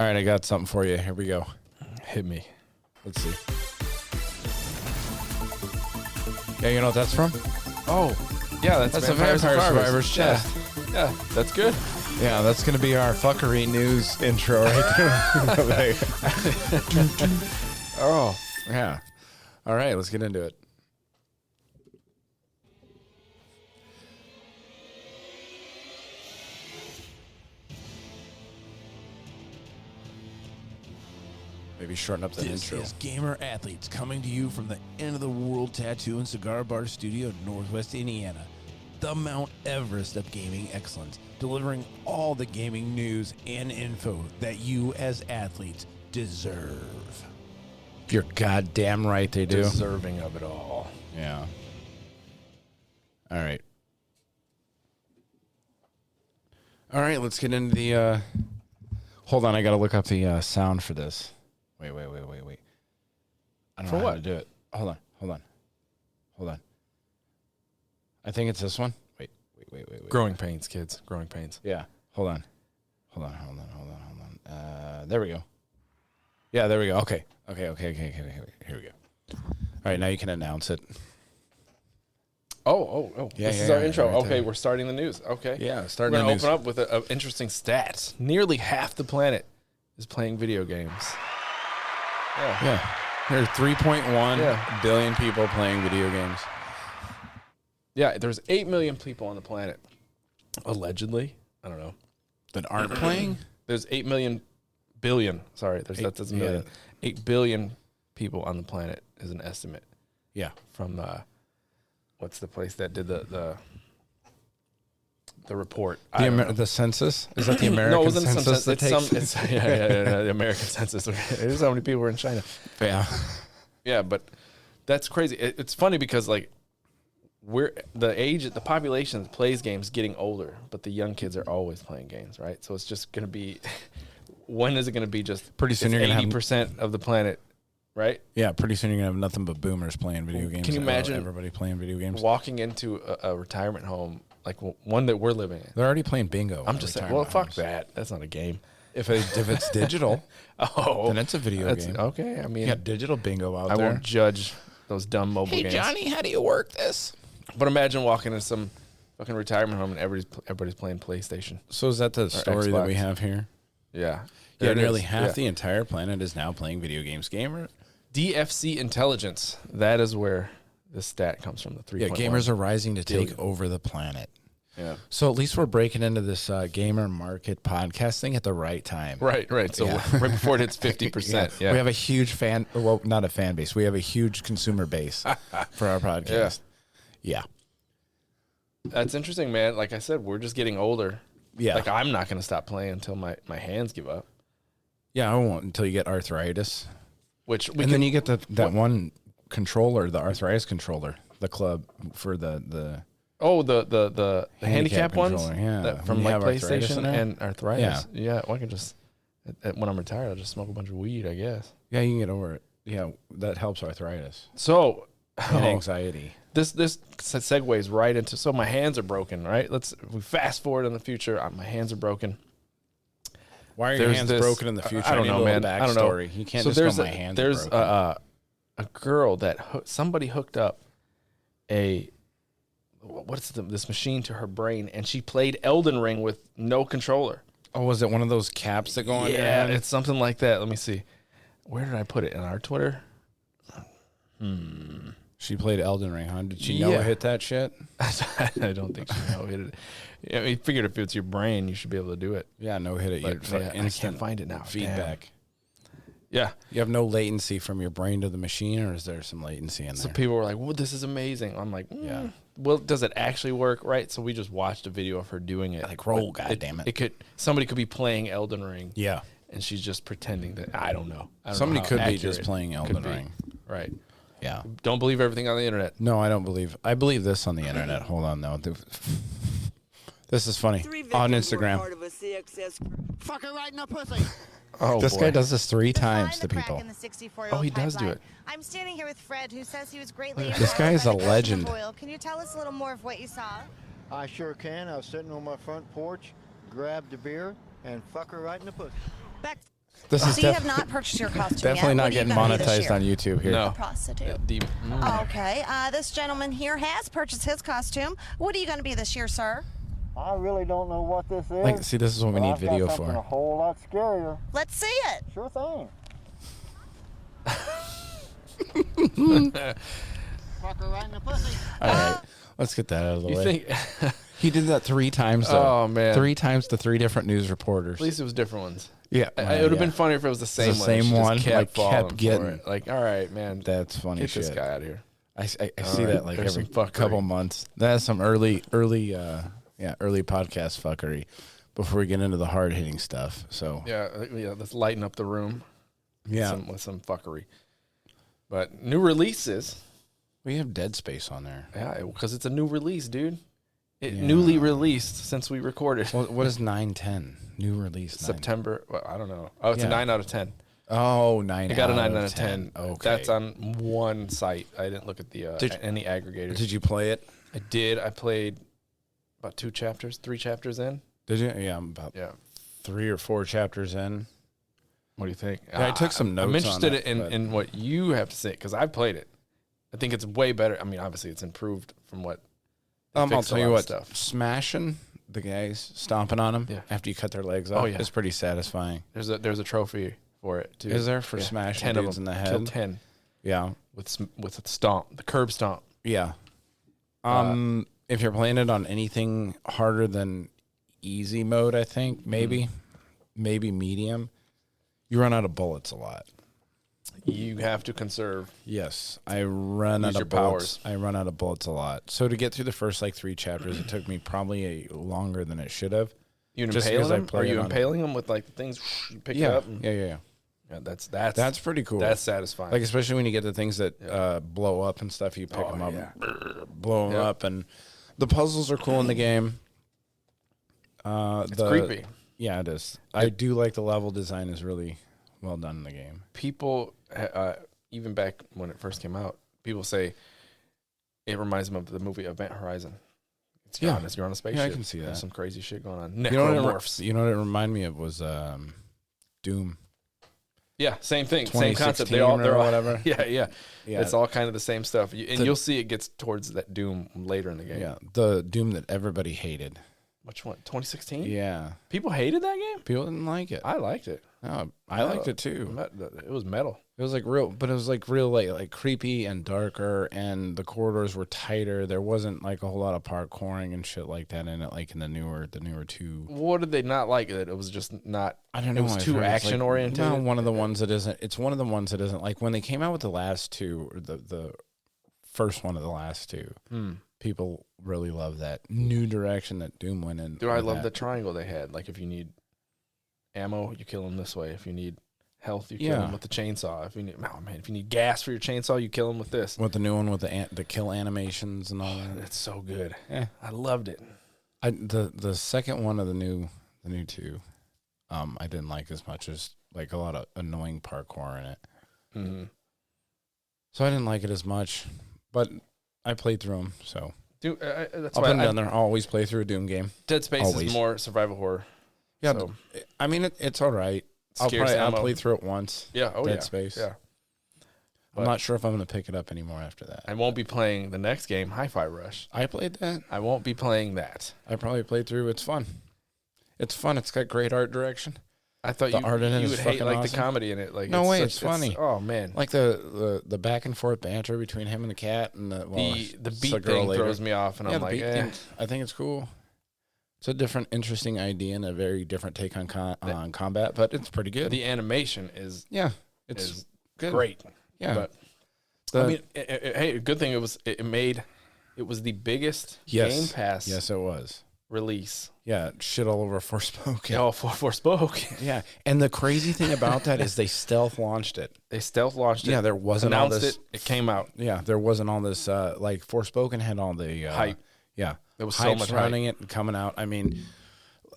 All right, I got something for you. Here we go. Hit me. Let's see. Yeah, you know what that's from? Oh, yeah, that's a Vampire Survivor's chest. Yeah, that's good. Yeah, that's going to be our fuckery news intro right there. Oh, yeah. All right, let's get into it. Maybe shorten up the intro. This is Gamer Athletes coming to you from the End of the World Tattoo and Cigar Bar Studio in Northwest Indiana, the Mount Everest of gaming excellence, delivering all the gaming news and info that you as athletes deserve. You're goddamn right they do. deserving of it all. Yeah. All right. All right, let's get into the... Hold on, I got to look up the sound for this. Wait. I don't know how to do it. Hold on. I think it's this one. Wait. Growing pains, kids. Growing pains. Yeah. Hold on. There we go. Yeah, there we go. Okay. Here we go. All right, now you can announce it. Oh. Yeah, this is our intro. right Okay, there. we're starting the news. Okay. Yeah, We're starting the going news. to open up with an interesting stats. Nearly half the planet is playing video games. Yeah. There are 3.1 billion people playing video games. Yeah, there's 8 million people on the planet. Allegedly. I don't know. That aren't playing? There's 8 billion. Sorry, that doesn't million. 8 billion people on the planet is an estimate. Yeah. From what's the place that did the report? The census? Is that the American no, it wasn't census? It's the American census. It is how many people were in China. Yeah. Yeah, but that's crazy. It's funny because like the population that plays games is getting older, but the young kids are always playing games, right? So it's just going to be, when is it going to be just pretty soon you're going to have 80% of the planet, right? Yeah, pretty soon you're going to have nothing but boomers playing video games. Can you imagine everybody playing video games? Walking into a retirement home, like one that we're living in. They're already playing bingo. I'm just saying, well, fuck that. That's not a game. If it's digital, then it's a video game. Okay, I mean, you got digital bingo out I there. won't judge those dumb mobile games. Hey, Johnny, how do you work this? But imagine walking into some fucking retirement home and everybody's playing PlayStation. So is that the story that we have here? Yeah. Yeah, nearly half the entire planet is now playing video games. Gamer DFC Intelligence. That is where this stat comes from. The 3.1. Yeah, gamers are rising to take over the planet. Yeah. So at least we're breaking into this gamer market podcasting at the right time. Right. So right before it hits 50%. Yeah. We have a huge not a fan base. We have a huge consumer base for our podcast. Yeah. That's interesting, man. Like I said, we're just getting older. Yeah. Like I'm not going to stop playing until my hands give up. Yeah, I won't until you get arthritis. Then you get that one controller, the arthritis controller, the club for the handicap ones, yeah, from like PlayStation and arthritis. Yeah, well, I can just when I'm retired, I'll just smoke a bunch of weed, I guess. Yeah, you can get over it. Yeah, that helps arthritis. So and anxiety. This segues right into. So my hands are broken. Right. We fast forward in the future. My hands are broken. Why are your hands broken in the future? I don't know, man. I don't know. You can't just go, my hands are broken. There's a girl that somebody hooked up this machine to her brain, and she played Elden Ring with no controller. Oh, was it one of those caps that go on? Yeah, it's something like that. Let me see. Where did I put it? In our Twitter? She played Elden Ring, huh? Did she no-hit that shit? I don't think she no-hit it. Yeah, I mean, figured if it's your brain, you should be able to do it. Yeah, no-hit it. I can't find it now. Feedback. Damn. Yeah. You have no latency from your brain to the machine, or is there some latency in there? So people were like, well, this is amazing. I'm like, yeah. Well, does it actually work? Right. So we just watched a video of her doing it. Like, roll, goddammit. Somebody could be playing Elden Ring. Yeah. And she's just pretending that, I don't know. Somebody could be just playing Elden Ring. Right. Yeah. Don't believe everything on the internet. No, I don't believe. I believe this on the internet. Hold on, though. This is funny. On Instagram. Fuck her right in the pussy. Oh, this guy does this 3 times to people. Oh, he does do it. I'm standing here with Fred, who says he was greatly This guy is a legend. Can you tell us a little more of what you saw? I sure can. I was sitting on my front porch, grabbed a beer, and fuck her right in the pussy. This is So you have not purchased your costume definitely yet. not What are you getting gonna be this monetized year? on YouTube here. No. Prostitute. Deep. Okay. This gentleman here has purchased his costume. What are you going to be this year, sir? I really don't know what this is. Like, see, this is what we but need I've got video something a for. whole lot scarier. Let's see it. Sure thing. Fucker right in the pussy. All right, let's get that out of the You way. think? He did that 3 times, though. Oh, man. 3 times to 3 different news reporters. At least it was different ones. Yeah. It would have been funnier if it was the same the one. same She just one, kept like, falling kept for getting- it. Like, all right, man. That's funny Get shit. this guy out of here. I see right, that like there's every some fuckery. couple months. That's some early podcast fuckery before we get into the hard hitting stuff. So Yeah, let's lighten up the room. yeah, With some fuckery. But new releases. we have Dead Space on there. Yeah, because it's a new release, dude. It Yeah. newly released since we recorded. What is 9/10 new release? 9? September. Well, I don't know. Oh, it's a Yeah. 9 out of 10. Oh, 9. It got a 9 out out of 10. Okay, That's on one site. I didn't look at the any aggregators. Did you play it? I did. I played about 3 chapters in. Did you? Yeah, I'm about Yeah. 3 or 4 chapters in. What do you think? Yeah, I took some notes I'm on interested it, in, but- in what you have to say because I played it. I think it's way better. I mean, obviously, it's improved from what. they I'll fixed a tell you lot what. of stuff. Smashing the guys, stomping on them Yeah. after you cut their legs off. Oh, yeah. It's pretty satisfying. There's a trophy for it too. Is there for smashing 10 of dudes them. in the head? Killed 10 Yeah, with a stomp, the curb stomp. yeah. If you're playing it on anything harder than easy mode, I think maybe medium, you run out of bullets a lot. You have to conserve. Yes, I run Use out your of bullets. powers. I run out of bullets a lot. So to get through the first 3 chapters, it took me probably longer than it should have. You Just impaling because I them? play Are it you on- impaling them with the things you pick Yeah, up? And, yeah. yeah, that's That's pretty cool. That's satisfying. Like especially when you get the things that blow up and stuff, you pick them up, blow them Yep. up, and the puzzles are cool in the game. it's creepy. Yeah, it is. I do like the level design is really well done in the game. People, even back when it first came out, people say it reminds them of the movie Event Horizon. It's Yeah. you're on a spaceship. Yeah, I can see There's that. some crazy shit going on. You know Necromorphs. what it reminded me of was Doom. Yeah, same thing, same concept. 2016 They're or all whatever. Yeah. Yeah. It's all kind of the same stuff, and The- you'll see it gets towards that Doom later in the game. Yeah, the Doom that everybody hated. Which one? 2016. Yeah, People hated that game. people didn't like it. I liked it. No, I liked it too. It was metal. It was real like creepy and darker, and the corridors were tighter. There wasn't like a whole lot of parkouring and shit like that in it, like in the newer 2. What did they not like? That it was just not. I don't know. It was I've too heard it's, action oriented. No, one of the ones that isn't. It's one of the ones that isn't. Like when they came out with the last 2, or the first one of the last 2, people really love that new direction that Doom went in. Dude, I with love that. the triangle they had. Like if you need ammo, you kill them this way. If you need health, you kill Yeah. them with the chainsaw. If you need if you need gas for your chainsaw, you kill them with this. with the new one with the kill animations and all that. It's so good. Yeah. I loved it. The second one of the new 2, I didn't like as much as like a lot of annoying parkour in it. Mm-hmm. So I didn't like it as much, but I played through them. So Dude, that's I'll why put them down there. I'll always play through a Doom game. Dead Space Always. is more survival horror. Yeah, So- I mean it's all right. I'll Scarce ammo. play through it once. Yeah. Oh Dead yeah. Space. Yeah. I'm not sure if I'm going to pick it up anymore after that. I won't be playing the next game, Hi-Fi Rush. I played that. I won't be playing that. I probably played through. It's fun. It's fun. It's got great art direction. I thought The you art in it you is would hate fucking like awesome. the comedy in it. Like No way, such- it's funny. Oh man, Like the back and forth banter between him and the cat and the the it's beat a girl thing later. throws me off, and Yeah, I'm the like, beat eh. thing, I think it's cool. It's a different, interesting idea and a very different take on on combat, but it's pretty good. The animation is yeah, it's is good. great. Yeah, But The- I mean, hey, good thing it was the biggest yes, Game Pass Yes, it was. release. Yeah, shit all over Forspoken. Oh, for Spoke. Yeah, and the crazy thing about that is they stealth launched it. They stealth launched it. Yeah, there wasn't all announced this. it. It came out. Yeah, there wasn't all this. Like Forspoken had all the Hype. Yeah, There was so hype much surrounding it and coming out. I mean,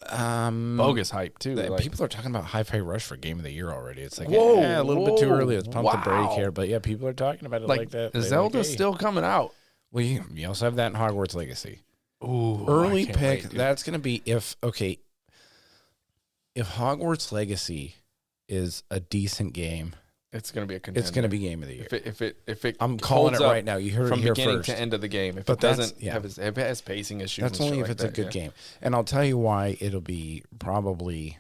Bogus hype too. Like, people are talking about Hi-Fi Rush for Game of the Year already. It's like, Whoa, a little bit too whoa, early. Let's pump the brake wow. here. But yeah, people are talking about it like that. They're Zelda's like, hey. still coming out. Well, you also have that in Hogwarts Legacy. Ooh, Early I can't pick. wait, dude. That's going to be if Hogwarts Legacy is a decent game, it's going to be a contender. it's going to be game of the year. If it I'm calling it holds up right now. You heard it from here beginning first. to end of the game. If But it doesn't that's- if it has pacing issues, That's and only shit if like it's a that, good game. And I'll tell you why it'll be probably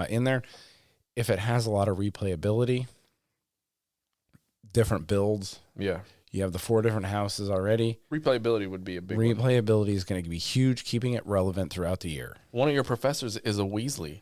in there. If it has a lot of replayability, different builds. Yeah. You have the 4 different houses already. Replayability would be a big one. Replayability is going to be huge, keeping it relevant throughout the year. One of your professors is a Weasley.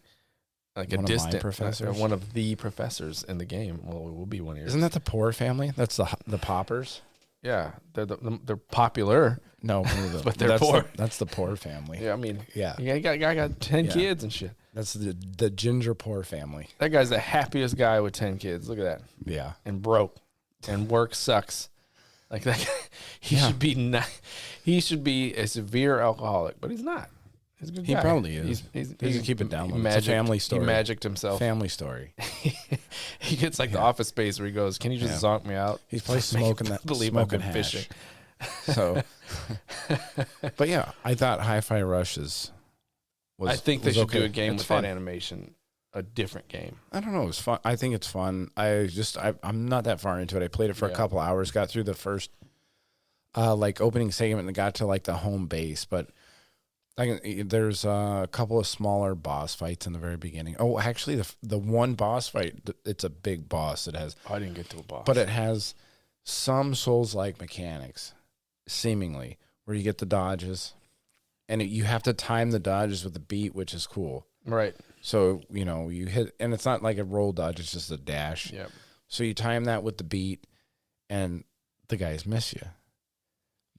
Like One a of my distant professors? one of the professors in the game. Well, it will be one of yours. Isn't that the poor family? That's the Poppers? Yeah, they're popular. No, But they're that's poor. That's the poor family. Yeah, I mean, Yeah. I got 10 Yeah. kids and shit. That's the ginger poor family. That guy's the happiest guy with 10 kids. Look at that. Yeah. And broke, and work sucks. Like that guy, he should be a severe alcoholic, but he's not. He's a good He guy. probably is. He's He should keep it down low. It's a family story. He magicked himself. Family story. He gets like the Office Space where he goes, "Can you just zonk me out?" He's probably smoking that. Believe I've smoking been hash. fishing. So, but yeah, I thought Hi-Fi Rush I think they should do a game It's with fun. that animation, a different game. I don't know. It's fun. I think it's fun. I'm not that far into it. I played it for a couple hours, got through the first, opening segment and got to like the home base, but there's a couple of smaller boss fights in the very beginning. Oh, actually the one boss fight, it's a big boss. It has, I didn't get to a boss. but it has some Souls-like mechanics, seemingly, where you get the dodges and you have to time the dodges with the beat, which is cool. Right. So, you hit, and it's not like a roll dodge, it's just a dash. Yep. So you time that with the beat, and the guys miss you.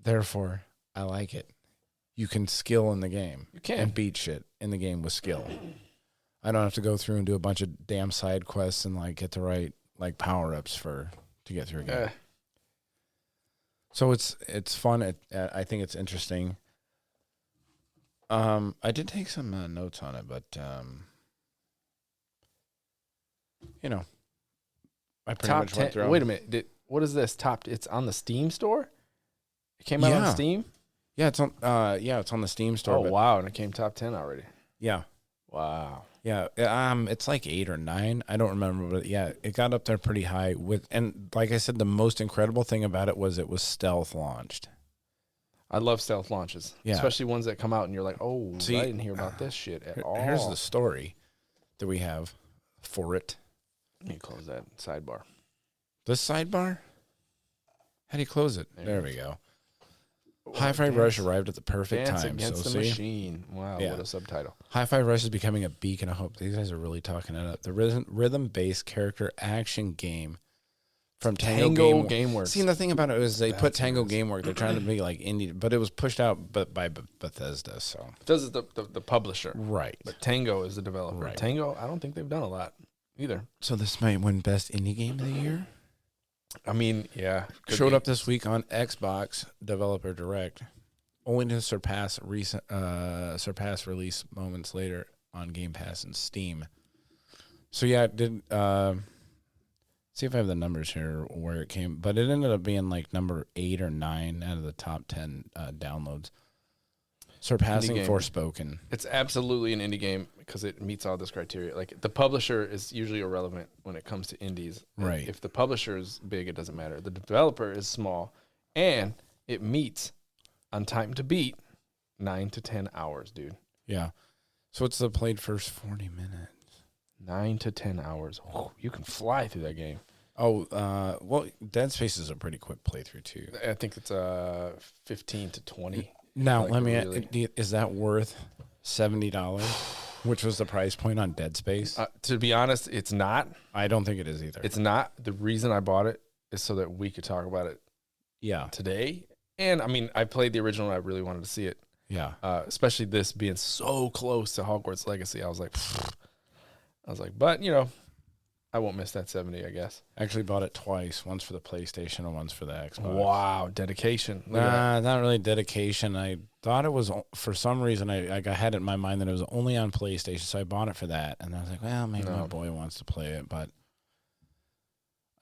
Therefore, I like it. You can skill in the game. You can. And beat shit in the game with skill. I don't have to go through and do a bunch of damn side quests and, get the right, power-ups to get through a game. So it's fun. I think it's interesting. I did take some notes on it, but I pretty Top much went 10. through. Wait a minute. What is this? It's on the Steam store? It came out on Yeah. Steam? Yeah, it's on. It's on the Steam store. Oh, but wow. And it came top 10 already. Yeah, Wow. yeah. It's like 8 or 9. I don't remember, but yeah, it got up there pretty high. And like I said, the most incredible thing about it was stealth launched. I love stealth launches. Yeah. Especially ones that come out and you're like, oh, See, I didn't hear about this shit at all. Here's the story that we have for it. Let me close that sidebar. This sidebar? How do you close it? There we go. Oh, Hi-Fi Dance- Rush arrived at the perfect Dance time. Against So the see, Machine. Wow, Yeah. what a subtitle. Hi-Fi Rush is becoming a beacon of hope. These guys are really talking it up. The rhythm-based character action game from Tango Gameworks. See, the thing about it is they put That's Tango nice. Gameworks. They're trying to be like indie, but it was pushed out by Bethesda. So This is the publisher. right. But Tango is the developer. Right. Tango, I don't think they've done a lot either. So this might win best indie game of the year. I mean, yeah. could Showed be. up this week on Xbox Developer Direct, only to surpass release moments later on Game Pass and Steam. So yeah, it did. See if I have the numbers here where it came, but it ended up being like number 8 or 9 out of the top 10 downloads, surpassing game. Forspoken. It's absolutely an indie game because it meets all this criteria. Like the publisher is usually irrelevant when it comes to indies. Right. If the publisher is big, it doesn't matter. The developer is small, and it meets on time to beat 9 to 10 hours, dude. Yeah. So it's the played first 40 minutes. 9 to 10 hours. Oh, you can fly through that game. Oh, well, Dead Space is a pretty quick playthrough too. I think it's 15 to 20. Now, Like, let me. really? Is that worth $70, which was the price point on Dead Space? To be honest, it's not. I don't think it is either. It's not. The reason I bought it is so that we could talk about it yeah, today. And I mean, I played the original. And I really wanted to see it, yeah. especially this being so close to Hogwarts Legacy. I was like, but I won't miss that 70, I guess. I actually bought it twice, once for the PlayStation and once for the Xbox. Wow, dedication. Look at that. Nah, not really dedication. I thought it was, for some reason, I had it in my mind that it was only on PlayStation, so I bought it for that. And I was like, well, maybe my boy wants to play it, but,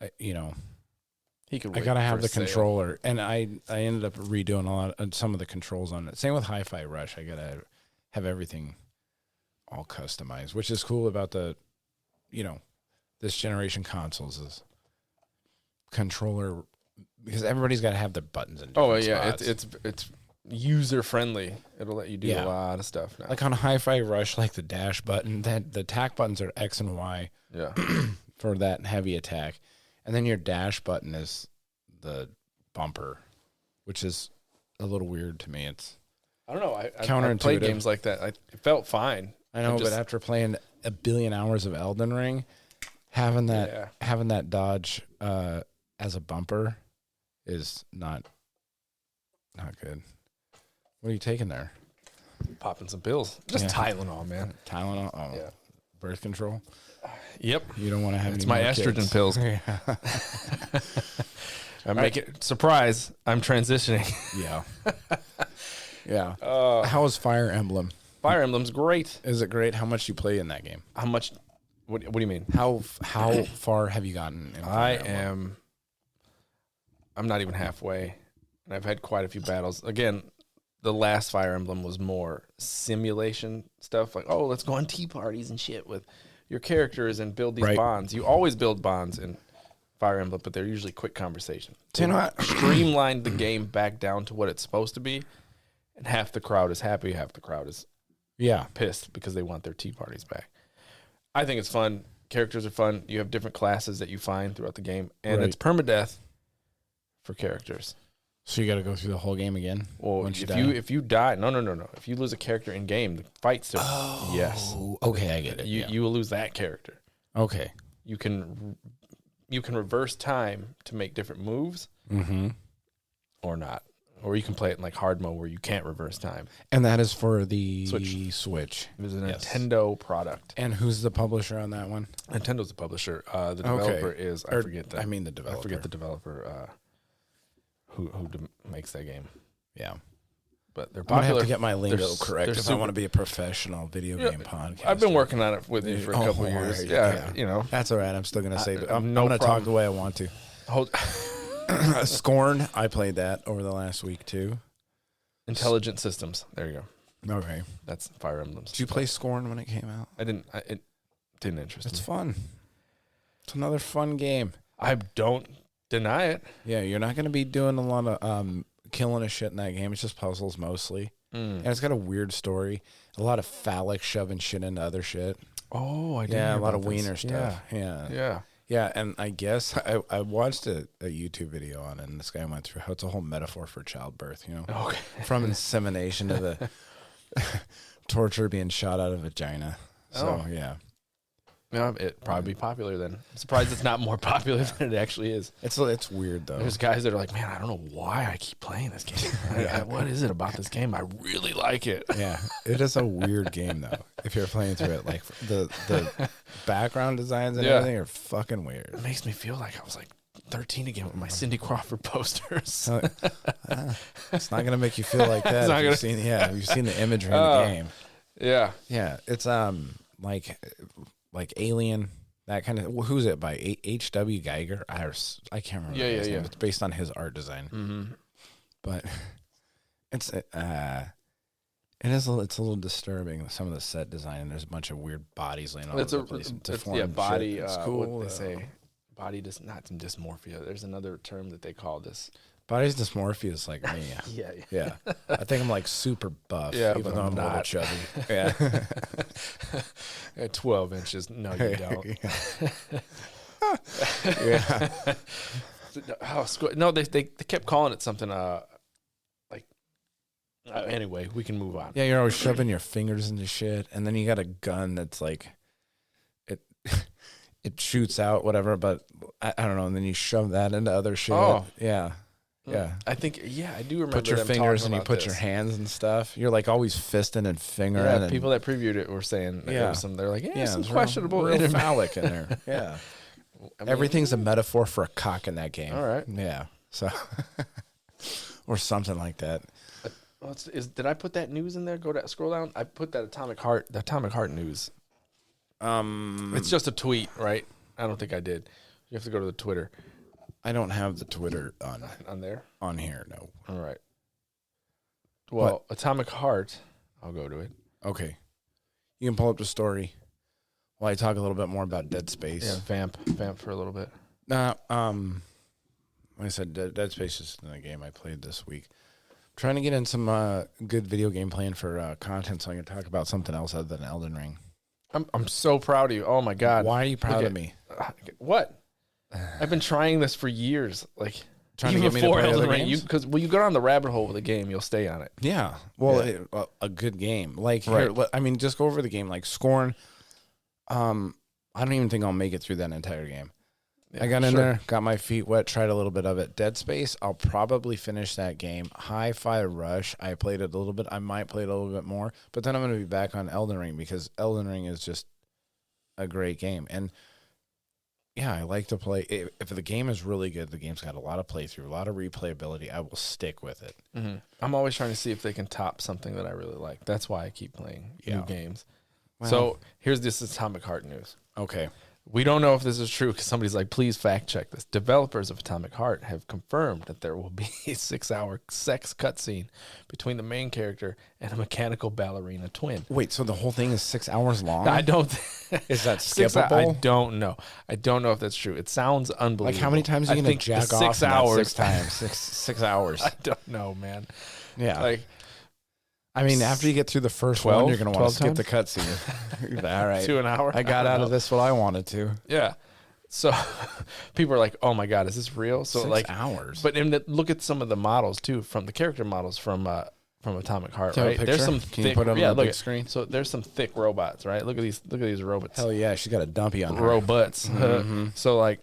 He could. I wait got to for have a the sale. controller. And I ended up redoing some of the controls on it. Same with Hi-Fi Rush. I got to have everything all customized, which is cool about the, this generation consoles is controller, because everybody's got to have their buttons in different spots. It's user friendly. It'll let you do Yeah. a lot of stuff now. Like on Hi-Fi Rush, like the dash button, that the attack buttons are X and Y yeah. for that heavy attack, and then your dash button is the bumper, which is a little weird to me. It's I don't know. I counterintuitive. played games like that. It felt fine. I know, but after playing a billion hours of Elden Ring, having that dodge as a bumper is not good. What are you taking there? Popping some pills. Just Tylenol, man. Tylenol? Oh, Yeah. Birth control? Yep. You don't want to have It's any my more estrogen kids. pills. I make it surprise. I'm transitioning. Yeah. Yeah. How is Fire Emblem? Fire Emblem's great. Is it great? How much you play in that game? How much? What do you mean? How far have you gotten in Fire Emblem? I'm not even halfway, and I've had quite a few battles. Again, the last Fire Emblem was more simulation stuff, like, oh, let's go on tea parties and shit with your characters and build these bonds. You always build bonds in Fire Emblem, but they're usually quick conversation. Do you know what? Streamlined the game back down to what it's supposed to be, and half the crowd is happy, half the crowd is pissed because they want their tea parties back. I think it's fun. Characters are fun. You have different classes that you find throughout the game, and it's permadeath for characters. So you got to go through the whole game again? Well, if you die, no. If you lose a character in game, the fights are yes. Okay, I get it. You will lose that character. Okay. You can reverse time to make different moves, or not, or you can play it in like hard mode where you can't reverse time. And that is for the Switch. It was a Nintendo product. And who's the publisher on that one? Nintendo's the publisher. The developer is the developer. I forget the developer who makes that game. Yeah. But they're I'm going to popular. have to get my lingo correct if I super- want to be a professional video game podcast. I've been working on it with you for a couple of years. Yeah, you know. That's all right. I'm still going to say it. I'm no going to talk problem. the way I want to. Scorn, I played that over the last week too. Intelligent Systems. There you go. Okay. That's Fire Emblems. Did you play Scorn when it came out? I didn't. It didn't interest It's me. fun. It's another fun game. I don't deny it. Yeah, you're not going to be doing a lot of killing a shit in that game. It's just puzzles mostly. And it's got a weird story. A lot of phallic shoving shit into other shit. Oh, I did. Yeah, a lot of wiener stuff. Yeah. Yeah, and I guess I watched a YouTube video on it, and this guy went through how it's a whole metaphor for childbirth, you know? Okay. From insemination to the torture being shot out of vagina. So, yeah. Yeah, it'd probably be popular then. I'm surprised it's not more popular than it actually is. It's weird, though. There's guys that are like, man, I don't know why I keep playing this game. What is it about this game? I really like it. Yeah, it is a weird game, though, if you're playing through it. Like, the background designs and everything are fucking weird. It makes me feel like I was like 13 again with my Cindy Crawford posters. It's not going to make you feel like that if you've seen the imagery in the game. Yeah. Yeah, it's like Alien, that kind of. Who's it by? H.W. Geiger? I can't remember. his name. It's based on his art design. But it's it's a little disturbing. Some of the set design, and there's a bunch of weird bodies laying all over the place. Body. Shit. It's cool. What they say, body not dysmorphia. There's another term that they call this. Body's dysmorphia is like me. Yeah. I think I'm like super buff. Yeah, even but though I'm I'm a little not. chubby. Yeah. At 12 inches. No, you don't. Yeah. No, they kept calling it something. Anyway, we can move on. Yeah, you're always shoving your fingers into shit, and then you got a gun that's like, it shoots out whatever, but I don't know, and then you shove that into other shit. Oh. Yeah. I think, I do remember. Put your them fingers talking and you about put this. your hands and stuff. You're like always fisting and fingering. Yeah, and, people that previewed it were saying that there was some. They're like, some it's questionable real internet. phallic in there. Yeah, everything's a metaphor for a cock in that game. All right. Yeah. So, or something like that. Did I put that news in there? Scroll down. I put that Atomic Heart news. It's just a tweet, right? I don't think I did. You have to go to the Twitter. I don't have the Twitter On there? on here. No. All right. Well, Atomic Heart, I'll go to it. Okay. You can pull up the story. Well, I talk a little bit more about Dead Space. Yeah, vamp for a little bit. Like I said, Dead Space is the game I played this week. Trying to get in some good video game playing for content, so I can talk about something else other than Elden Ring. I'm so proud of you. Oh my God. Why are you proud of me? What? I've been trying this for years. Like Trying to even get me to before play Elden other Ring, games? because when you go down the rabbit hole with a game, you'll stay on it. Yeah. Well, a good game. Like, Right. here, I mean, just go over the game. Like, Scorn, I don't even think I'll make it through that entire game. Yeah, I got in sure. there, got my feet wet, tried a little bit of it. Dead Space, I'll probably finish that game. Hi-Fi Rush, I played it a little bit. I might play it a little bit more. But then I'm going to be back on Elden Ring because Elden Ring is just a great game. And, yeah, I like to play. If the game is really good, the game's got a lot of playthrough, a lot of replayability, I will stick with it. Mm-hmm. I'm always trying to see if they can top something that I really like. That's why I keep playing new games. Well, So here's this Atomic Heart news. Okay. We don't know if this is true because somebody's like, please fact check this. Developers of Atomic Heart have confirmed that there will be a 6-hour sex cutscene between the main character and a mechanical ballerina twin. Wait, so the whole thing is 6 hours long? I don't. Is that 6 skippable? I don't know. I don't know if that's true. It sounds unbelievable. Like, how many times are you going to jack off? 6 hours. 6 times. 6 hours. I don't know, man. Yeah. Like, I mean, after you get through the first 12 one, you're going to want to skip times? the cutscene. All right. 2 an hour. I got out of this what I wanted to. Yeah. So people are like, "Oh my God, is this real?" So 6 like hours. But look at some of the models too, from the character models from Atomic Heart. Do you have a Right? There's picture? some Can you thick, put 'em on yeah, the look big at- screen? So there's some thick robots, right? Look at these robots. Hell yeah, she's got a dumpy on her. Robots. Mm-hmm. So like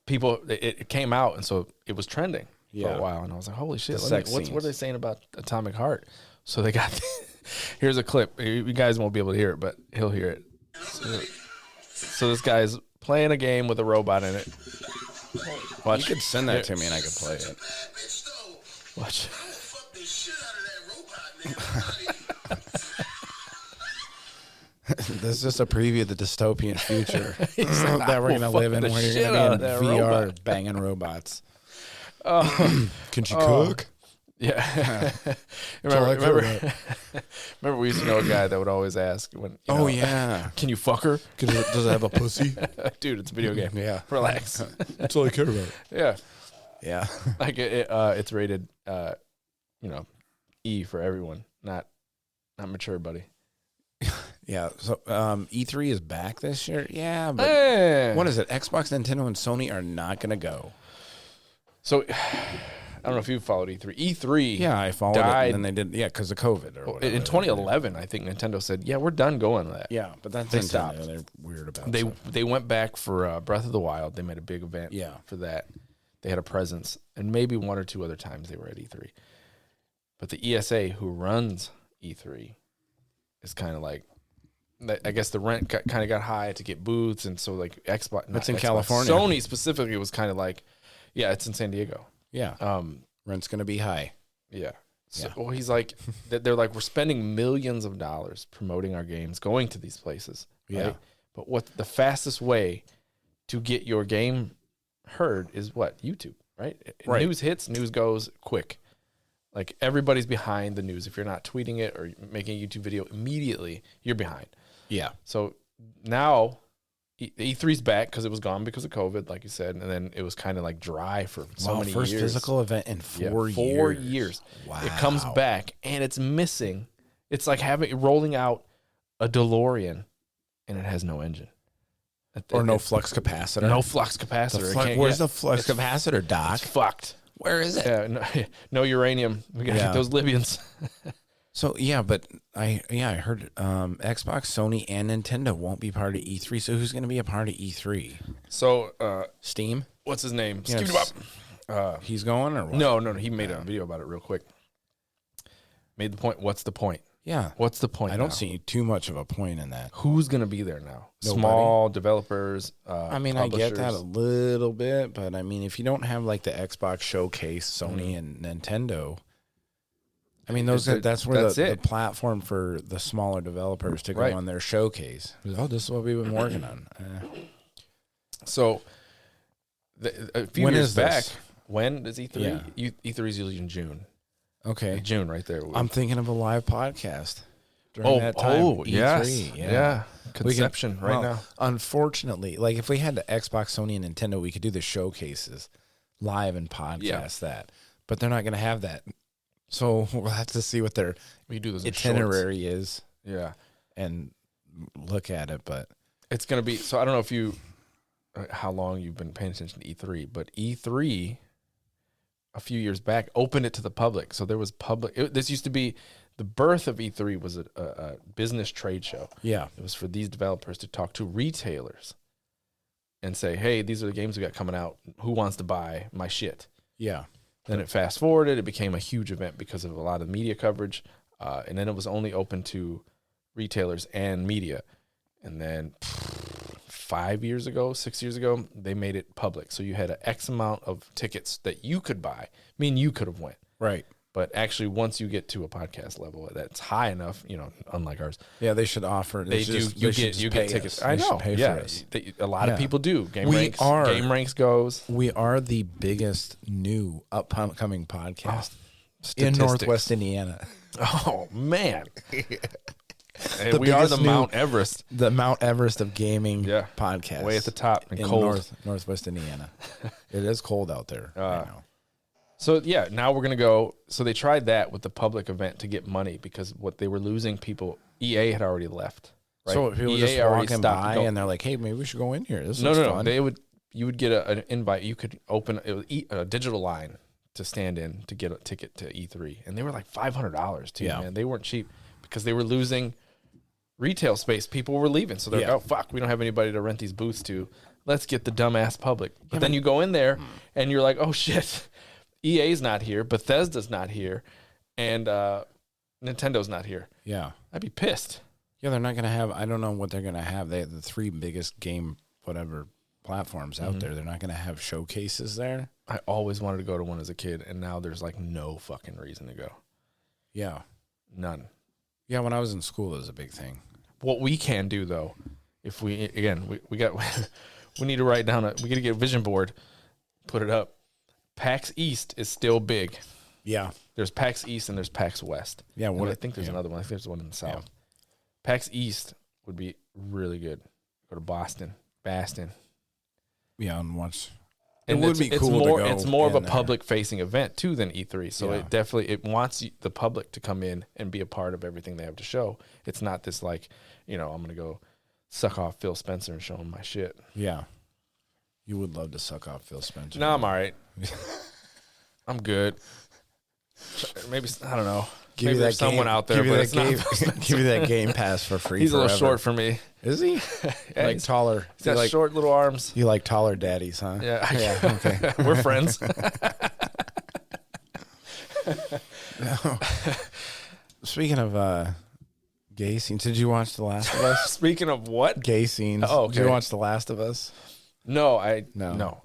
people, it came out, and so it was trending for Yeah. a while, and I was like, "Holy shit! The What sex are scenes. they saying about Atomic Heart?" So they got here's a clip. You guys won't be able to hear it, but he'll hear it. So this guy's playing a game with a robot in it. Watch. You could send that to me and I could play it. Watch. This is just a preview of the dystopian future like, that we're "I will going to live in, fuck the where you're shit going out to be of in that VR robot." banging robots. Can she cook? Yeah. all I care remember we used to know a guy that would always ask when Oh, yeah. can you fuck her? Does it have a pussy? Dude, it's a video game. Yeah. Relax. That's all I care about. Yeah. Yeah. Like it's rated E for everyone, not mature, buddy. Yeah. So E3 is back this year. Yeah, but Hey. what is it? Xbox, Nintendo, and Sony are not going to go. So I don't know if you followed E3. E3 Yeah, I followed died it, and then they did. Yeah, because of COVID or whatever. in 2011, I think Nintendo said, "Yeah, we're done going to that." Yeah, but that's They Nintendo. stopped. They're weird about They stuff. they went back for Breath of the Wild. They made a big event Yeah. for that. They had a presence, and maybe 1 or 2 other times they were at E3. But the ESA, who runs E3, is kind of like, I guess the rent kind of got high to get booths, and so like Xbox. It's in Xbox, California. Sony specifically was kind of like, yeah, it's in San Diego. Yeah, rent's going to be high. Yeah. So, Yeah. well, he's like, they're like, we're spending millions of dollars promoting our games, going to these places. Right? Yeah. But what the fastest way to get your game heard is what? YouTube, right? Right. News hits, news goes quick. Like everybody's behind the news. If you're not tweeting it or making a YouTube video immediately, you're behind. Yeah. So now E3's back because it was gone because of COVID, like you said, and then it was kind of like dry for so many first years. physical event in Yeah, 4 years. 4 years. Wow. It comes back and it's missing. It's like rolling out a DeLorean and it has no engine. Or no flux capacitor. No flux capacitor. Where's the flux capacitor, Doc? It's fucked. Where is it? Yeah, no uranium. We got to get those Libyans. So yeah, but I heard Xbox, Sony, and Nintendo won't be part of E3. So who's going to be a part of E3? So, Steam? what's his name? Yeah, he's going or what? No. He made a video about it real quick. Made the point. What's the point? Yeah. What's the point? I don't now? see too much of a point in that. Who's going to be there now? Nobody. Small developers. I mean, I get that a publishers. little bit, but I mean, if you don't have like the Xbox showcase, Sony and Nintendo, I mean, that's where the platform for the smaller developers to go Right. on their showcase. Oh, this is what we've been working on. So, a few When years is back, this? when does E3? Yeah. E3 is usually in June. Okay. June, right there. I'm thinking of a live podcast. during that time. E3, yes. Yeah. Conception right now. Unfortunately, like if we had the Xbox, Sony, and Nintendo, we could do the showcases live and podcast that. But they're not going to have that. So we'll have to see what their itinerary is. Yeah. And look at it. But it's going to be, so I don't know if you, how long you've been paying attention to E3, but E3 a few years back opened it to the public. So there was this used to be, the birth of E3 was a business trade show. Yeah. It was for these developers to talk to retailers and say, hey, these are the games we got coming out. Who wants to buy my shit? Yeah. Then it fast forwarded. It became a huge event because of a lot of media coverage. And then it was only open to retailers and media. And then 6 years ago, they made it public. So you had an X amount of tickets that you could buy. I mean, you could have went. Right. But actually, once you get to a podcast level that's high enough, unlike ours. Yeah, they should offer. You get tickets. I know. A lot of people do. Game Ranks goes. We are the biggest new upcoming podcast in Northwest Indiana. Oh man. We are the Mount Everest. The Mount Everest of gaming podcast. Way at the top and in cold. Northwest Indiana. It is cold out there right now. So, yeah, now we're going to go. So they tried that with the public event to get money because what they were losing people, EA had already left. Right? So people just walking by and they're like, hey, maybe we should go in here. This looks fun. You would get an invite. You could open a digital line to stand in to get a ticket to E3. And they were like $500 too, man. They weren't cheap because they were losing retail space. People were leaving. So they're like, oh, fuck, we don't have anybody to rent these booths to. Let's get the dumbass public. But then you go in there and you're like, oh, shit. EA's not here, Bethesda's not here, and Nintendo's not here. Yeah. I'd be pissed. Yeah, they're not going to have, I don't know what they're going to have. They have the 3 biggest game, platforms out there. They're not going to have showcases there. I always wanted to go to one as a kid, and now there's like no fucking reason to go. Yeah. None. Yeah, when I was in school, it was a big thing. What we can do, though, if we need to write down we got to get a vision board, put it up. PAX East is still big. Yeah. There's PAX East and there's PAX West. Yeah. I think there's another one. I think there's one in the South. Yeah. PAX East would be really good. Go to Boston. Yeah, and watch. It would be cool to go. It's more of a public-facing event, too, than E3. So it wants the public to come in and be a part of everything they have to show. It's not this like, I'm going to go suck off Phil Spencer and show him my shit. Yeah. You would love to suck off Phil Spencer. No, I'm all right. I'm good. Maybe, I don't know. Maybe there's someone out there, but it's not. Give you that Game Pass for free. He's a little short for me. Is he? Yeah, taller. He's got short little arms. You like taller daddies, huh? Yeah. Okay. We're friends. Speaking of gay scenes, did you watch The Last of Us? Speaking of what? Gay scenes. Oh, okay. Did you watch The Last of Us? No, I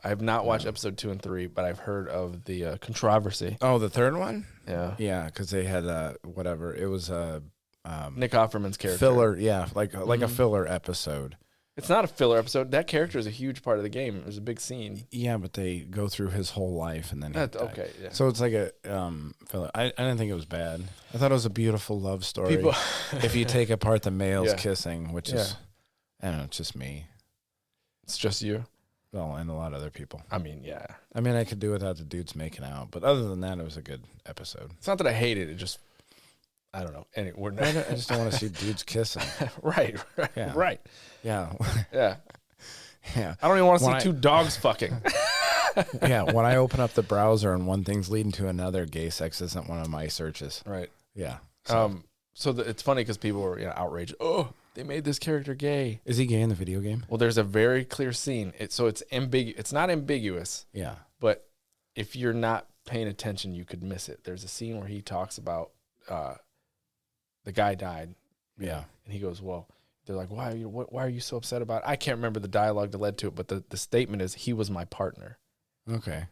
have not watched episode 2 and 3, but I've heard of the controversy. Oh, the third one? Yeah, because they had whatever it was Nick Offerman's character filler. Yeah, like a filler episode. It's not a filler episode. That character is a huge part of the game. It was a big scene. Yeah, but they go through his whole life and then okay. Yeah. So it's like a filler. I didn't think it was bad. I thought it was a beautiful love story. If you take apart the males kissing, which is I don't know, it's just me. It's just you? Well, and a lot of other people. I mean, yeah. I mean, I could do without the dudes making out. But other than that, it was a good episode. It's not that I hate it. It just, I don't know. I just don't want to see dudes kissing. Right. Yeah. Right. Yeah. Yeah. Yeah. I don't even want to see two dogs fucking. Yeah. When I open up the browser and one thing's leading to another, gay sex isn't one of my searches. Right. Yeah. So it's funny because people were outraged. Oh, they made this character gay. Is he gay in the video game? Well, there's a very clear scene. It's ambiguous. It's not ambiguous. Yeah. But if you're not paying attention, you could miss it. There's a scene where he talks about the guy died. Yeah. And he goes, well, they're like, why are you so upset about it? I can't remember the dialogue that led to it, but the statement is, he was my partner. Okay.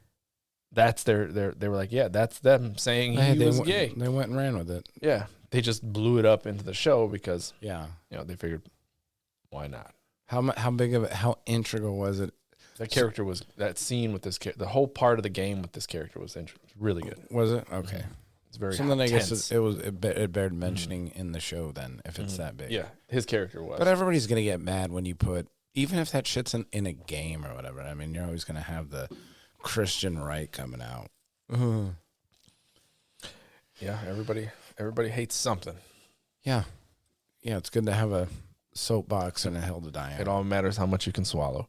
That's they were like, yeah, that's them saying he was gay. They went and ran with it. Yeah. They just blew it up into the show because they figured, why not? How big of it? How integral was it? That scene with this character, the whole part of the game with this character was really good. Was it? Okay. It's very something I guess tense. it bared mentioning in the show then if it's that big. Yeah, his character was. But everybody's gonna get mad when you put, even if that shit's in a game or whatever. I mean, you're always gonna have the Christian right coming out. Yeah, everybody hates something. Yeah, it's good to have a soapbox and a hill to die on. It all matters how much you can swallow.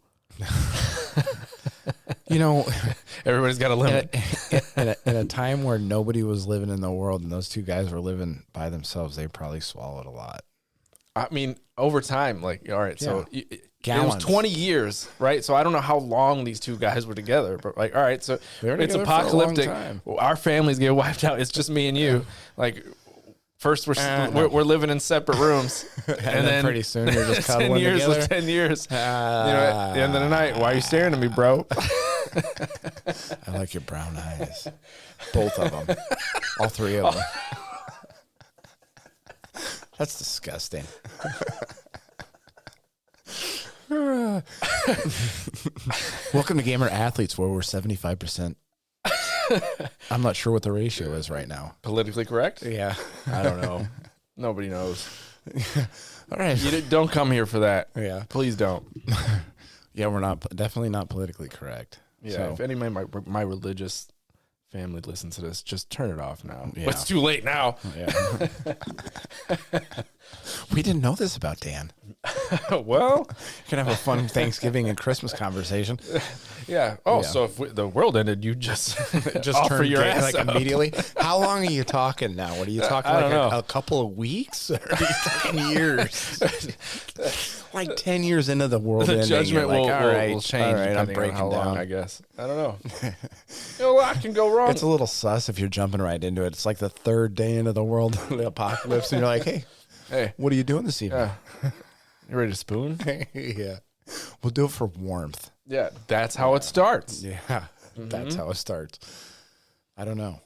You know, Everybody's got a limit. in a time where nobody was living in the world and those two guys were living by themselves, they probably swallowed a lot. I mean, over time, like, all right, so it was Gallons. 20 years, right? So I don't know how long these two guys were together, but like, all right, so They were it's together for a long apocalyptic. time. Our families get wiped out. It's just me and you. Like, first we're living in separate rooms, and then pretty soon you're just 10 cuddling years, together. 10 years. You know, at the end of the night, why are you staring at me, bro? I like your brown eyes. Both of them. All three of them. That's disgusting. Welcome to Gamer Athletes, where we're 75%. I'm not sure what the ratio is right now. Politically correct? Yeah. I don't know. Nobody knows. All right. Don't come here for that. Yeah. Please don't. Yeah, we're definitely not politically correct. Yeah, So, if any of my religious family listens to this, just turn it off now. Yeah. But it's too late now. yeah. We didn't know this about Dan. Well, Can have a fun Thanksgiving and Christmas conversation. yeah. Oh, Yeah. so if the world ended, you just Just offer turn your gay, ass like up. immediately. How long are you talking now? What are you talking I like don't know. a couple of weeks? Or are you talking years? Like 10 years into the world The ending, judgment you're like, will change. All right, I'm depending on breaking how long, down. I guess. I don't know. A lot can go wrong. It's a little sus if you're jumping right into it. It's like the third day into the world, the apocalypse, and you're like, hey, Hey, what are you doing this evening? you ready to spoon? Yeah. We'll do it for warmth. Yeah, that's how it starts. Yeah. That's how it starts. I don't know.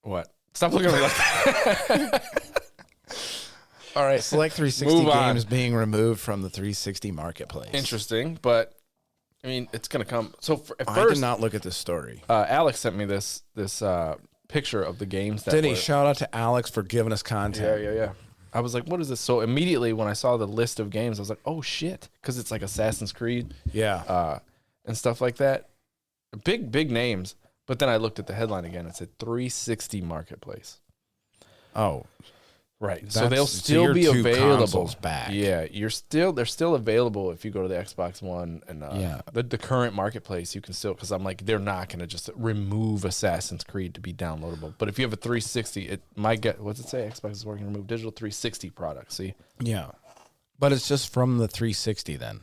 What? Stop looking at me like that. All right. Select 360 Move on. games being removed from the 360 marketplace. Interesting, but I mean, it's gonna come. So at I first, did not look at this story. Alex sent me this picture of the games that Did he? were- Shout out to Alex for giving us content. Yeah. I was like, what is this? So immediately when I saw the list of games, I was like, oh shit, because it's like Assassin's Creed Yeah. and stuff like that. Big names. But then I looked at the headline again. It said 360 Marketplace. Oh, Right. So That's- they'll so still you're be 2 available. consoles back. Yeah, they're still available if you go to the Xbox One and Yeah. the current marketplace. You can still, because I'm like, they're not going to just remove Assassin's Creed to be downloadable. But if you have a 360, it might get, what's it say? Xbox is working to remove digital 360 products. See, yeah. But it's just from the 360 then.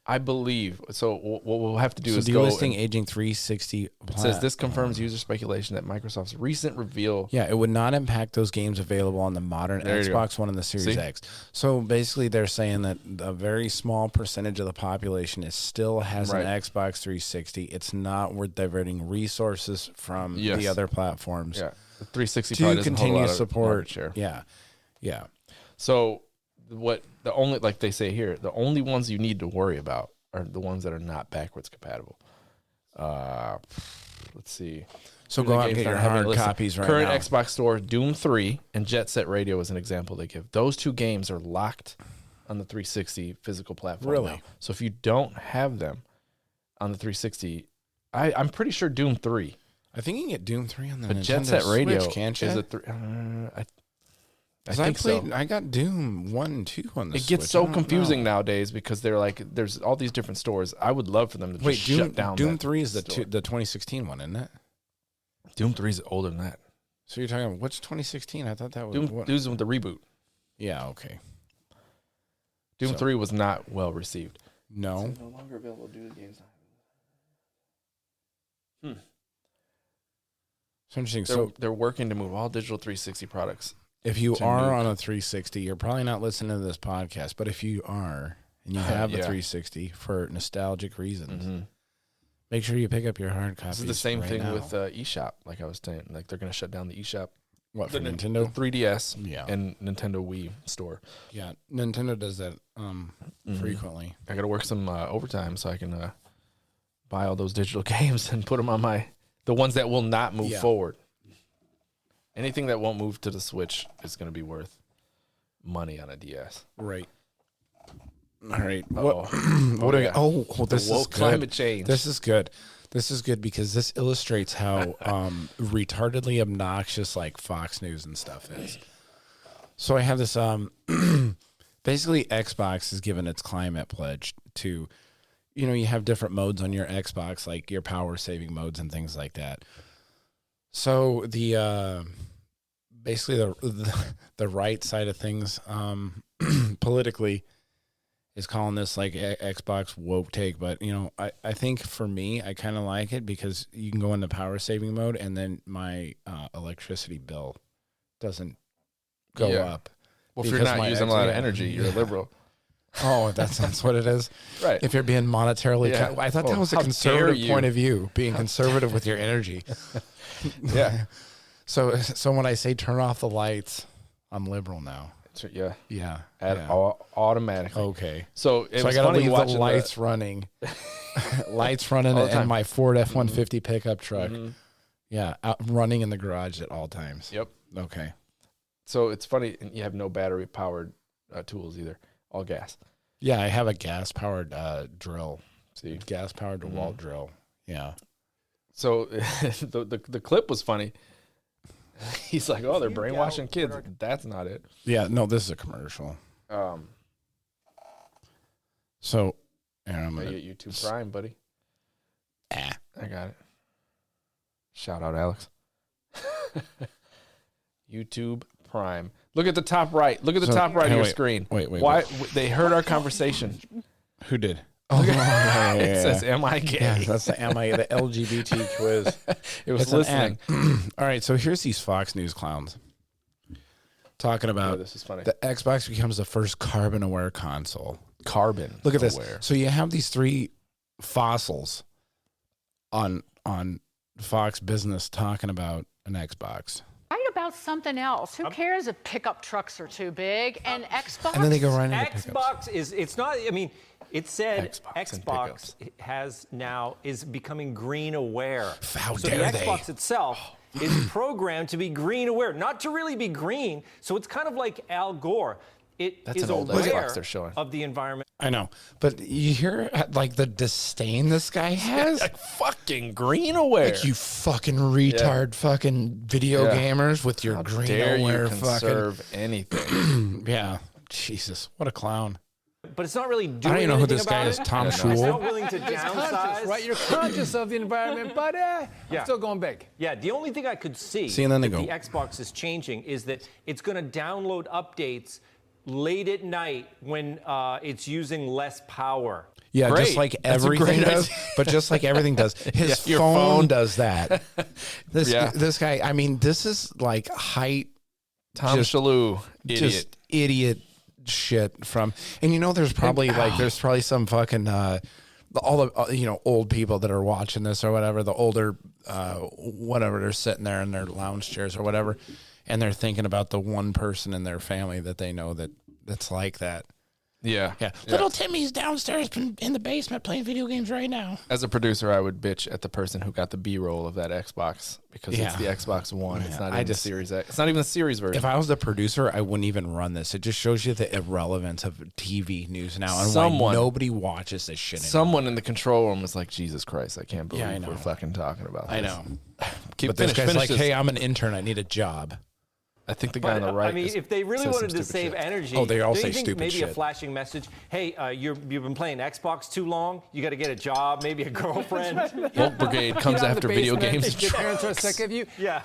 I believe so. What we'll have to do So is go. delisting and- aging 360. It says this confirms user speculation that Microsoft's recent reveal. Yeah, it would not impact those games available on the modern There you go. Xbox One and the Series See? X. So basically, they're saying that a very small percentage of the population still has Right. an Xbox 360. It's not worth diverting resources from Yes. the other platforms Yeah, the 360 probably to doesn't hold a continue lot of support. market share. Yeah. So what the only, like they say here, the only ones you need to worry about are the ones that are not backwards compatible. Let's see. So Here's go the out and games get your that have it hard listed. copies right Current now. Xbox Store, Doom 3 and Jet Set Radio is an example they give. Those two games are locked on the 360 physical platform. Really? now. So if you don't have them on the 360, I'm pretty sure Doom 3. I think you can get Doom 3 on the But Nintendo Jet Set Radio Switch, can't you? is a I 'Cause think so. I got Doom 1 and 2 on the It Switch. gets so I don't confusing know. nowadays because they're like, there's all these different stores. I would love for them to just Wait, shut down. Doom that 3 is the store. the 2016 one, isn't it? Doom 3 is older than that. So you're talking what's 2016? I thought that was Doom what? Doom's with the reboot. Yeah, okay. Doom So- 3 was not well received. No. No longer available due to games. So interesting. They're, So they're working to move all digital 360 products. if you to are nuke. on a 360, you're probably not listening to this podcast, but if you are and you have a Yeah. 360 for nostalgic reasons, Mhm. make sure you pick up your hard copies. This is the same right thing now. with eShop, like I was saying. Like they're going to shut down the eShop. what for the Nintendo. 3DS Yeah. and Nintendo Wii store. Yeah, Nintendo does that Mm-hmm. frequently. I got to work some overtime so I can buy all those digital games and put them on the ones that will not move Yeah. forward. Anything that won't move to the Switch is going to be worth money on a DS. Right. All right. Uh-oh. What this is good. Climate change. This is good. This is good because this illustrates how retardedly obnoxious like Fox News and stuff is. So I have this basically Xbox has given its climate pledge to, you know, you have different modes on your Xbox, like your power saving modes and things like that. So the basically the right side of things politically is calling this like Xbox woke take, but you know, I think for me, I kind of like it because you can go into power saving mode and then my electricity bill doesn't go up. Well, if you're not using a lot of energy, you're a liberal. Oh, that's what it is. Right. If you're being monetarily, I thought that was a conservative point of view, being conservative with your energy. Yeah. So when I say turn off the lights, I'm liberal now. Yeah. Yeah. Automatically. Okay. So I got to leave the lights running. Lights running and my Ford F-150 pickup truck. Mm-hmm. Yeah, running in the garage at all times. Yep. Okay. So it's funny, you have no battery-powered tools either. All gas. Yeah, I have a gas-powered drill. See? Gas-powered DeWalt drill. Yeah. So the clip was funny. He's like, oh, they're brainwashing kids. That's not it. Yeah, no, this is a commercial. So, I'm going to get YouTube Prime, buddy. I got it. Shout out, Alex. YouTube Prime. Look at the top right. Look at the top right of your screen. Wait. Why they heard our conversation? Who did? Oh, it says, "Am I gay?" Yeah, that's the the LGBT quiz. It was listening. All right, so here's these Fox News clowns talking about this is funny. The Xbox becomes the first carbon-aware console. Carbon. Look at this. So you have these three fossils on Fox Business talking about an Xbox. Write about something else. Who cares if pickup trucks are too big? And Xbox? And then they go right into Xbox pickups. it's not, I mean, it said Xbox Xbox is becoming green aware. How so dare the they? Xbox itself is programmed to be green aware, not to really be green. So it's kind of like Al Gore. That's is an old aware Xbox they're showing. of the environment. I know, but you hear like the disdain this guy has. Like fucking green aware. Like you fucking retard, fucking video gamers with your How green dare aware you conserve fucking anything? Yeah, Jesus, what a clown. But it's not really doing I don't even know who anything this guy about is. it. Tom It's not Schul. willing to downsize. Right, you're conscious of the environment, but I'm still going big. Yeah, the only thing I could see and then they that go. the Xbox is changing is that it's going to download updates late at night when it's using less power. Yeah, Great. just like That's a everything great does. But just like everything does, his your phone phone. does that. Yeah. This guy. I mean, this is like height. Tom Shalhoub, idiot. Just idiot shit from. And you know, there's probably some fucking all the old people that are watching this or whatever. The older whatever, they're sitting there in their lounge chairs or whatever, and they're thinking about the one person in their family that they know that's like that. Yeah. Little Timmy's downstairs in the basement playing video games right now. As a producer, I would bitch at the person who got the B-roll of that Xbox because it's the Xbox One. It's not even the Series X. It's not even the Series version. If I was the producer, I wouldn't even run this. It just shows you the irrelevance of TV news now and why nobody watches this shit anymore. Someone in the control room was like, Jesus Christ, I can't believe I know. we're fucking talking about this. I know. But This guy's like, hey, I'm an intern. I need a job. I think the guy on the right. I mean, if they really says wanted some to stupid save shit. energy, Oh, they all don't say you think stupid maybe shit. a flashing message? Hey, you've been playing Xbox too long. You got to get a job, maybe a girlfriend. Woke Brigade comes Get out of after the video basement, games. Your parents are sick of you. Yeah.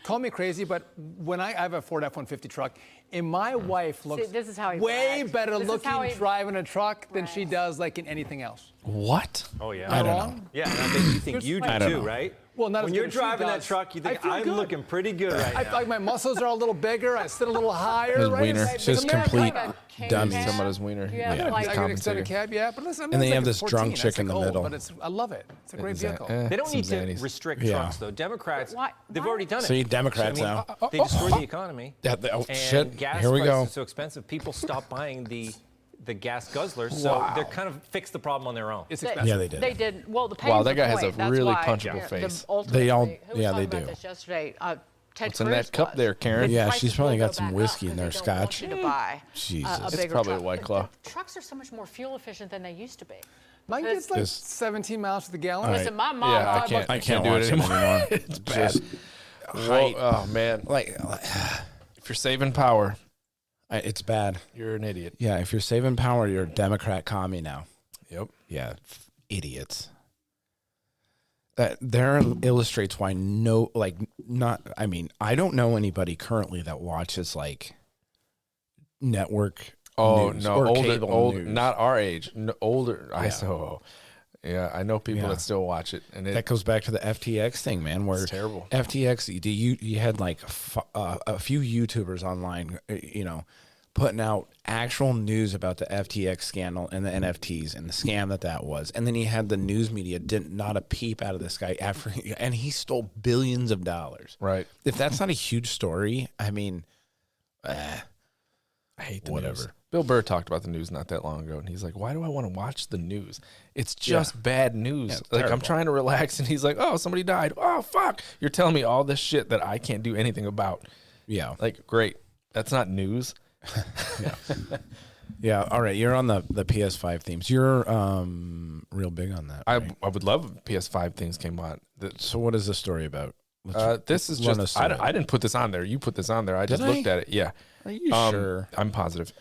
Call me crazy, but when I have a Ford F-150 truck, and my wife looks this is how he way brags. better This is looking how he driving a truck than she brags. does like in anything else. What? Oh yeah. I don't know. Yeah, and I bet you think you do I don't too, know. right? Well, not when as you're good as she driving that does. truck, you I think feel I'm good. looking pretty good right I now. feel like my muscles are a little bigger. I sit a little higher. His right? wiener. It's It's just America. complete dummies. Talking about his wiener. Yeah, Yeah. like- I get an extended cab, yeah, but listen, And then it's you have like this 14. drunk That's chick in like the old, middle. But I love it. It's a great vehicle. They don't Some need to Xannies. restrict Yeah. trucks, though. Democrats, Why- they've why- already done it. See, Democrats now. They destroy the economy. And Shit. gas Here we prices go. are so expensive, people stop buying the gas guzzlers, so they're kind of fixed the problem on their own. It's expensive. Yeah, they did. They did. Well, the Wow, that the guy has point. a That's really why punchable the face. ultimately- They all- who was yeah, talking they about do. this yesterday. Ted What's in Cruz that cup was. there, Karen? Yeah, Prices she's probably will got go some back whiskey up in 'cause there, they don't want scotch. you to buy Jesus. a It's bigger probably a truck. White Claw. The trucks are so much more fuel efficient than they used to be. Mine gets like 17 miles to the gallon. All Listen, my mom. Yeah, I bought- can't. I can't do watch it it anymore. anymore. It's bad. Just Whoa, oh man! like If you're saving power, it's bad. you're an idiot. Yeah, if you're saving power, you're a Democrat commie now. Yep. Yeah, idiots. That there illustrates why I don't know anybody currently that watches like network Oh news no, or older, cable news. not our age, no, older. Yeah. I know people Yeah. that still watch it, and That goes back to the FTX thing, man. Where it's terrible. FTX, you had like a few YouTubers online, putting out actual news about the FTX scandal and the NFTs and the scam that was, and then you had the news media not a peep out of this guy and he stole billions of dollars. Right. If that's not a huge story, I mean, I hate the whatever. news. Bill Burr talked about the news not that long ago, and he's like, "Why do I want to watch the news? It's just bad news. Yeah, like I'm terrible. trying to relax." And he's like, "Oh, somebody died. Oh, fuck! You're telling me all this shit that I can't do anything about." Yeah. Like, great. That's not news. Yeah. All right. You're on the PS5 themes. You're real big on that. I right? would love if PS5 things came on. So what is the story about? This is run just us through I didn't put this on there. You put this on there. I just Did I? looked at it. Yeah. Are you sure? I'm positive.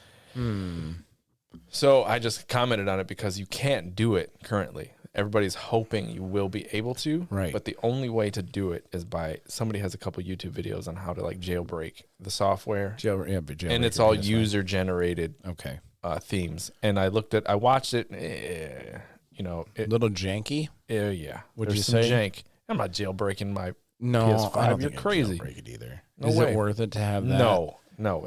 So I just commented on it because you can't do it currently. Everybody's hoping you will be able to, Right. But the only way to do it is by somebody has a couple YouTube videos on how to like jailbreak the software, Jailbreak and it's your all PS5. user generated Okay. themes. And I watched it. Little janky. Yeah. What'd There's you some say? jank. I'm not jailbreaking my No, PS5. I don't You're think crazy. Break it either. No Is way. it worth it to have that? No.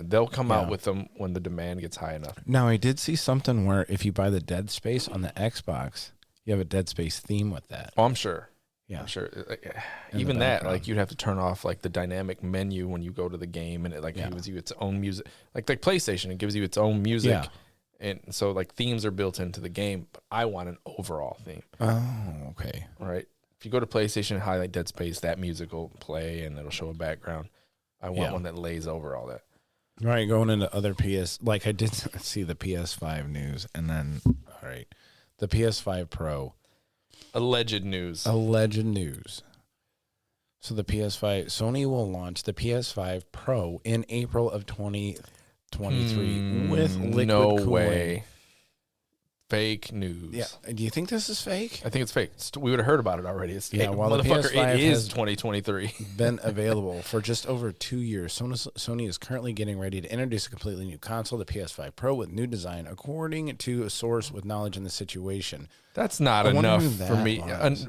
They'll come out Yeah. with them when the demand gets high enough. Now I did see something where if you buy the Dead Space on the Xbox, you have a Dead Space theme with that. Oh, I'm sure. Yeah. I'm sure. the Even that, background. like, you'd have to turn off like the dynamic menu when you go to the game, and it like gives you its own music. Like PlayStation, it gives you its own music, Yeah. and so like themes are built into the game. But I want an overall theme. Oh, okay. All right. If you go to PlayStation and highlight Dead Space, that music will play and it'll show a background. I want Yeah. one that lays over all that. All right, going into other PS, like I did see the PS5 news, and then all right, the PS5 Pro Alleged news. alleged news. So the PS5, Sony will launch the PS5 Pro in April of 2023 with liquid no cooling. way. Fake news. Yeah. Do you think this is fake? I think it's fake. We would have heard about it already. It's Yeah, while the motherfucker, PS5 it is has 2023. Been available for just over 2 years. Sony is currently getting ready to introduce a completely new console, the PS5 Pro, with new design, according to a source with knowledge in the situation. That's not I wonder enough who for that me. was.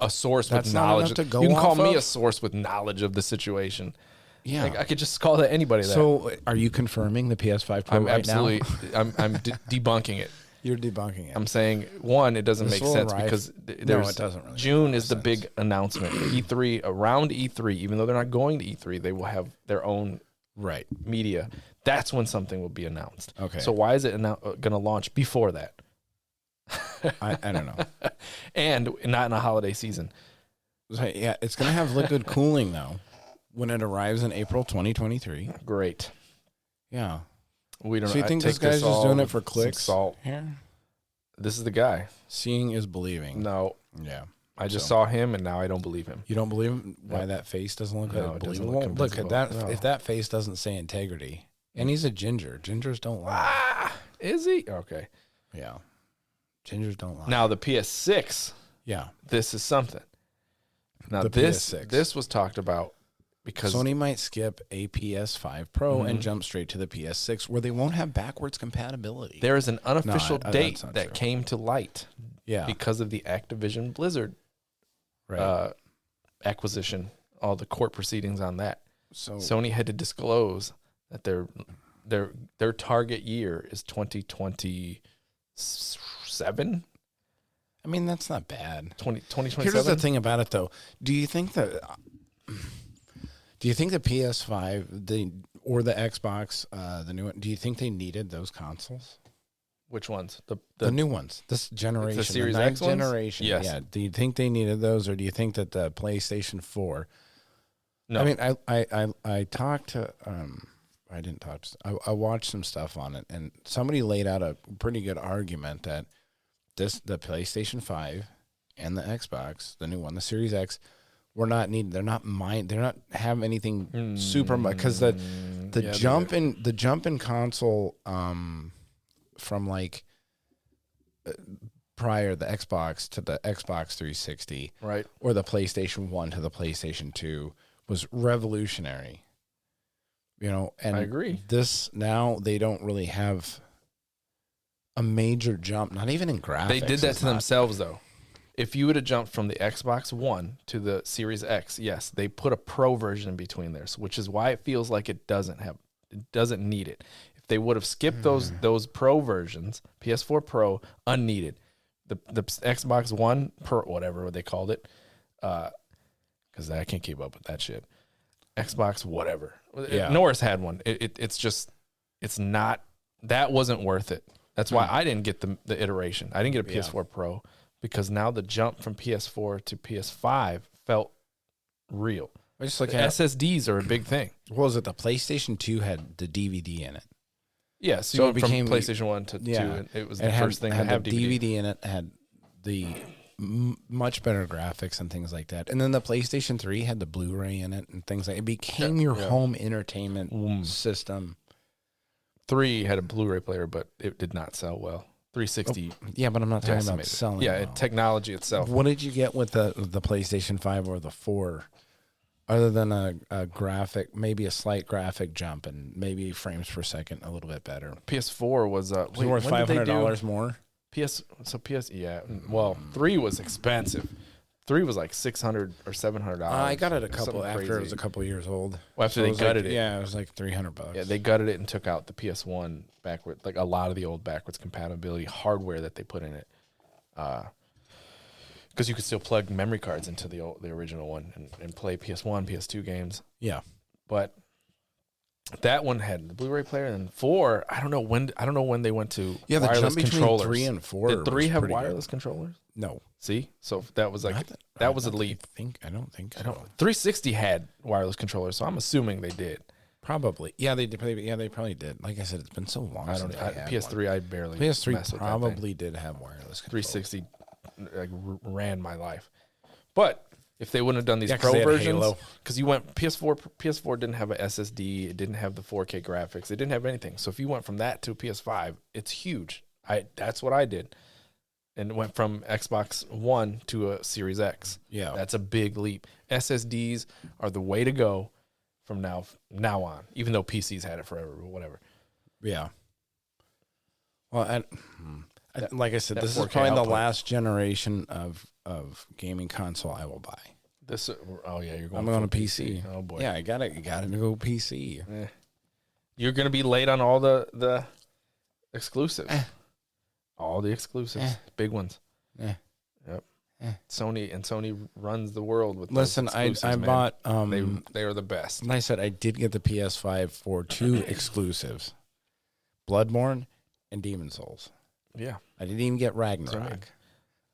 A source That's with not knowledge. enough to go You can call off me of? a source with knowledge of the situation. Yeah. Like, I could just call that anybody that. So, are you confirming the PS5 Pro I'm right absolutely. now? I'm debunking it. You're debunking it. I'm saying, one, it doesn't This make will sense arrive- because No, there's it doesn't really June make is the sense. big announcement. E3, around E3, even though they're not going to E3, they will have their own Right. media. That's when something will be announced. Okay. So why is it going to launch before that? I don't know. And not in a holiday season. So, yeah, it's going to have liquid cooling, though, when it arrives in April 2023. Great. Yeah. We don't. So you I think take this guy's just all doing it with for some clicks? Salt. Here? This is the guy. Seeing is believing. No, Yeah. I just So- saw him, and now I don't believe him. You don't believe him? Why No. that face doesn't look No, it doesn't believable? look Look at that. convincable. No. If that face doesn't say integrity, and he's a ginger. Gingers don't lie. Ah, is he? Okay. Yeah. Gingers don't lie. Now the PS6. Yeah. This is something. Now The this PS6. this was talked about because Sony might skip a PS5 Pro Mm-hmm. and jump straight to the PS6, where they won't have backwards compatibility. there is an unofficial that's date not that true. came to light Yeah. because of the Activision Blizzard Right. acquisition, all the court proceedings on that. so Sony had to disclose that their target year is 2027. I mean, that's not bad. 2027. Here's the thing about it, though. Do you think the PS5 or the Xbox, the new one, do you think they needed those consoles? Which ones? The new ones, this generation, the Series ninth X ones? generation. Yes. Yeah. Do you think they needed those, or do you think that the PlayStation 4 No. I mean, I talked to I didn't talk to, I watched some stuff on it, and somebody laid out a pretty good argument that the PlayStation 5 and the Xbox, the new one, the Series X, were not needed. They're not have anything super much, because the jump in console from like prior the Xbox to the Xbox 360, right, or the PlayStation 1 to the PlayStation 2 was revolutionary. You know, and I agree. This now they don't really have a major jump, not even in graphics. They did that to themselves though. If you would have jumped from the Xbox One to the Series X, yes, they put a Pro version in between there, which is why it feels like it doesn't need it. If they would have skipped those Pro versions, PS4 Pro, unneeded, the Xbox One Pro, whatever they called it, because I can't keep up with that shit. Xbox whatever. Yeah. Norris had one. It's not, that wasn't worth it. That's why I didn't get the iteration. I didn't get a PS4 Pro, because now the jump from PS4 to PS5 felt real. I just look at SSDs are a big thing. What was it? The PlayStation 2 had the DVD in it. Yeah, so it became from PlayStation 1 to 2. And it was the first thing to have DVD in it, had the much better graphics and things like that. And then the PlayStation 3 had the Blu-ray in it and things like it. It became your home entertainment system. 3 had a Blu-ray player, but it did not sell well. 360. Yeah, but I'm not talking about selling. Yeah, technology itself. What did you get with the PlayStation 5 or the 4? Other than a graphic, maybe a slight graphic jump and maybe frames per second a little bit better. PS4 was worth $500 more. Well, 3 was expensive. 3 was like $600 or $700. I got it after it was a couple years old. Well, after they gutted it. Yeah, it was like $300. Yeah, they gutted it and took out the PS1 backward, like a lot of the old backwards compatibility hardware that they put in it. Because you could still plug memory cards into the original one and play PS1, PS2 games. Yeah, but that one had the Blu-ray player, and 4. I don't know when they went to wireless controllers. 3 and 4. Did 3 have wireless controllers? No. See, so that was like that was a leap. I don't think so. 360 had wireless controllers, so I'm assuming they did. Probably. Yeah, they did. Yeah, they probably did. Like I said, it's been so long. I don't know. PS3, I barely. PS3 probably did have wireless controllers. 360 ran my life, but if they wouldn't have done these Pro versions, because you went PS4 didn't have a SSD, it didn't have the 4K graphics, it didn't have anything. So if you went from that to PS5, it's huge. That's what I did, and it went from Xbox One to a Series X. Yeah, that's a big leap. SSDs are the way to go from now on, even though PCs had it forever, but whatever. Yeah. Well, like I said, this is probably the last generation of gaming console I will buy. You're going. I'm going to PC. Oh boy. Yeah, I got to go PC. You're going to be late on all the exclusives. All the exclusives, big ones. Yep. Sony runs the world with. Listen, I bought. They are the best. And I said I did get the PS5 for 2 exclusives, Bloodborne and Demon Souls. Yeah, I didn't even get Ragnarok.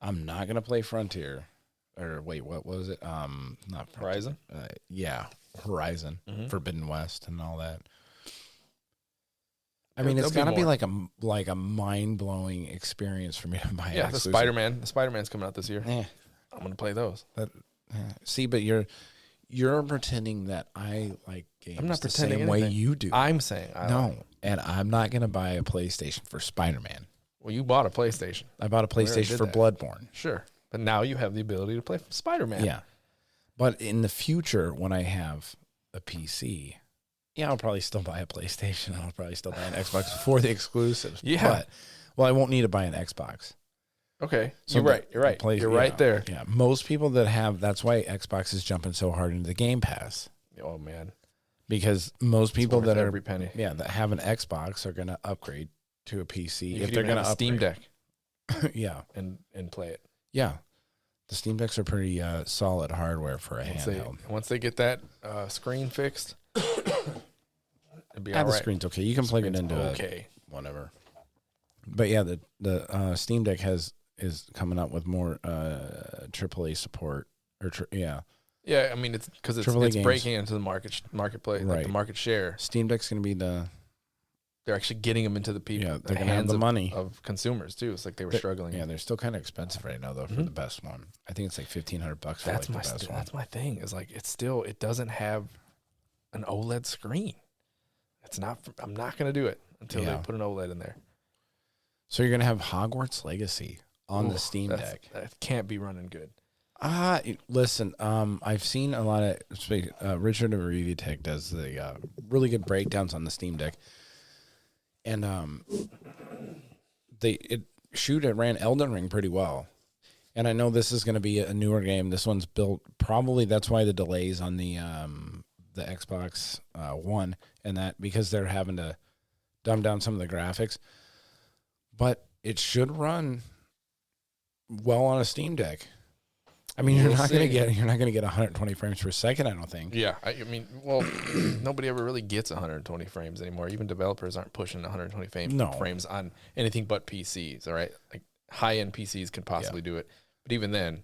I'm not gonna play Frontier, or wait, what was it? Not Horizon. Yeah, Horizon, Forbidden West, and all that. I mean, it's gotta be like a mind blowing experience for me to buy. Yeah, the Spider-Man's coming out this year. Yeah, I'm gonna play those. See, but you're pretending that I like games. I'm not the pretending same way you do. I'm saying and I'm not gonna buy a PlayStation for Spider-Man. Well, you bought a PlayStation. I bought a PlayStation for Bloodborne. Sure, but now you have the ability to play Spider-Man. Yeah, but in the future, when I have a PC, I'll probably still buy a PlayStation. I'll probably still buy an Xbox for the exclusives. Yeah. But, I won't need to buy an Xbox. Okay. You're right. You're right there. Yeah. Most people that have, that's why Xbox is jumping so hard into the Game Pass. Oh, man. Because most people that every penny. Yeah, that have an Xbox are going to upgrade to a PC. If they're going to Steam Deck. Yeah. And play it. Yeah. The Steam Decks are pretty solid hardware for a handheld. Once they get that screen fixed, it'd be all right. The screen's okay. You can plug it into whatever. But yeah, the Steam Deck is coming up with more AAA support. Yeah, I mean, it's because it's games. breaking into the marketplace, like Right. the market share. Steam Deck's going to be They're actually getting them into the people. Yeah, the they're gonna have hands the money of consumers too. It's like they were struggling. Yeah, they're still kind of expensive right now though for the best one. I think it's like $1,500 for That's the best one. That's my thing. Is like it doesn't have an OLED screen. It's not. I'm not gonna do it until they put an OLED in there. So you're gonna have Hogwarts Legacy on the Steam Deck. That can't be running good. Listen, I've seen a lot of Richard of Review Tech does the really good breakdowns on the Steam Deck, and it ran Elden Ring pretty well, and I know this is going to be a newer game. This one's built probably that's why the delays on the Xbox One and that because they're having to dumb down some of the graphics, but it should run well on a Steam Deck. I mean, you're not going to get 120 frames per second, I don't think. Yeah, I mean, well, nobody ever really gets 120 frames anymore. Even developers aren't pushing 120 frames on anything but PCs. All right, like high-end PCs can possibly do it, but even then,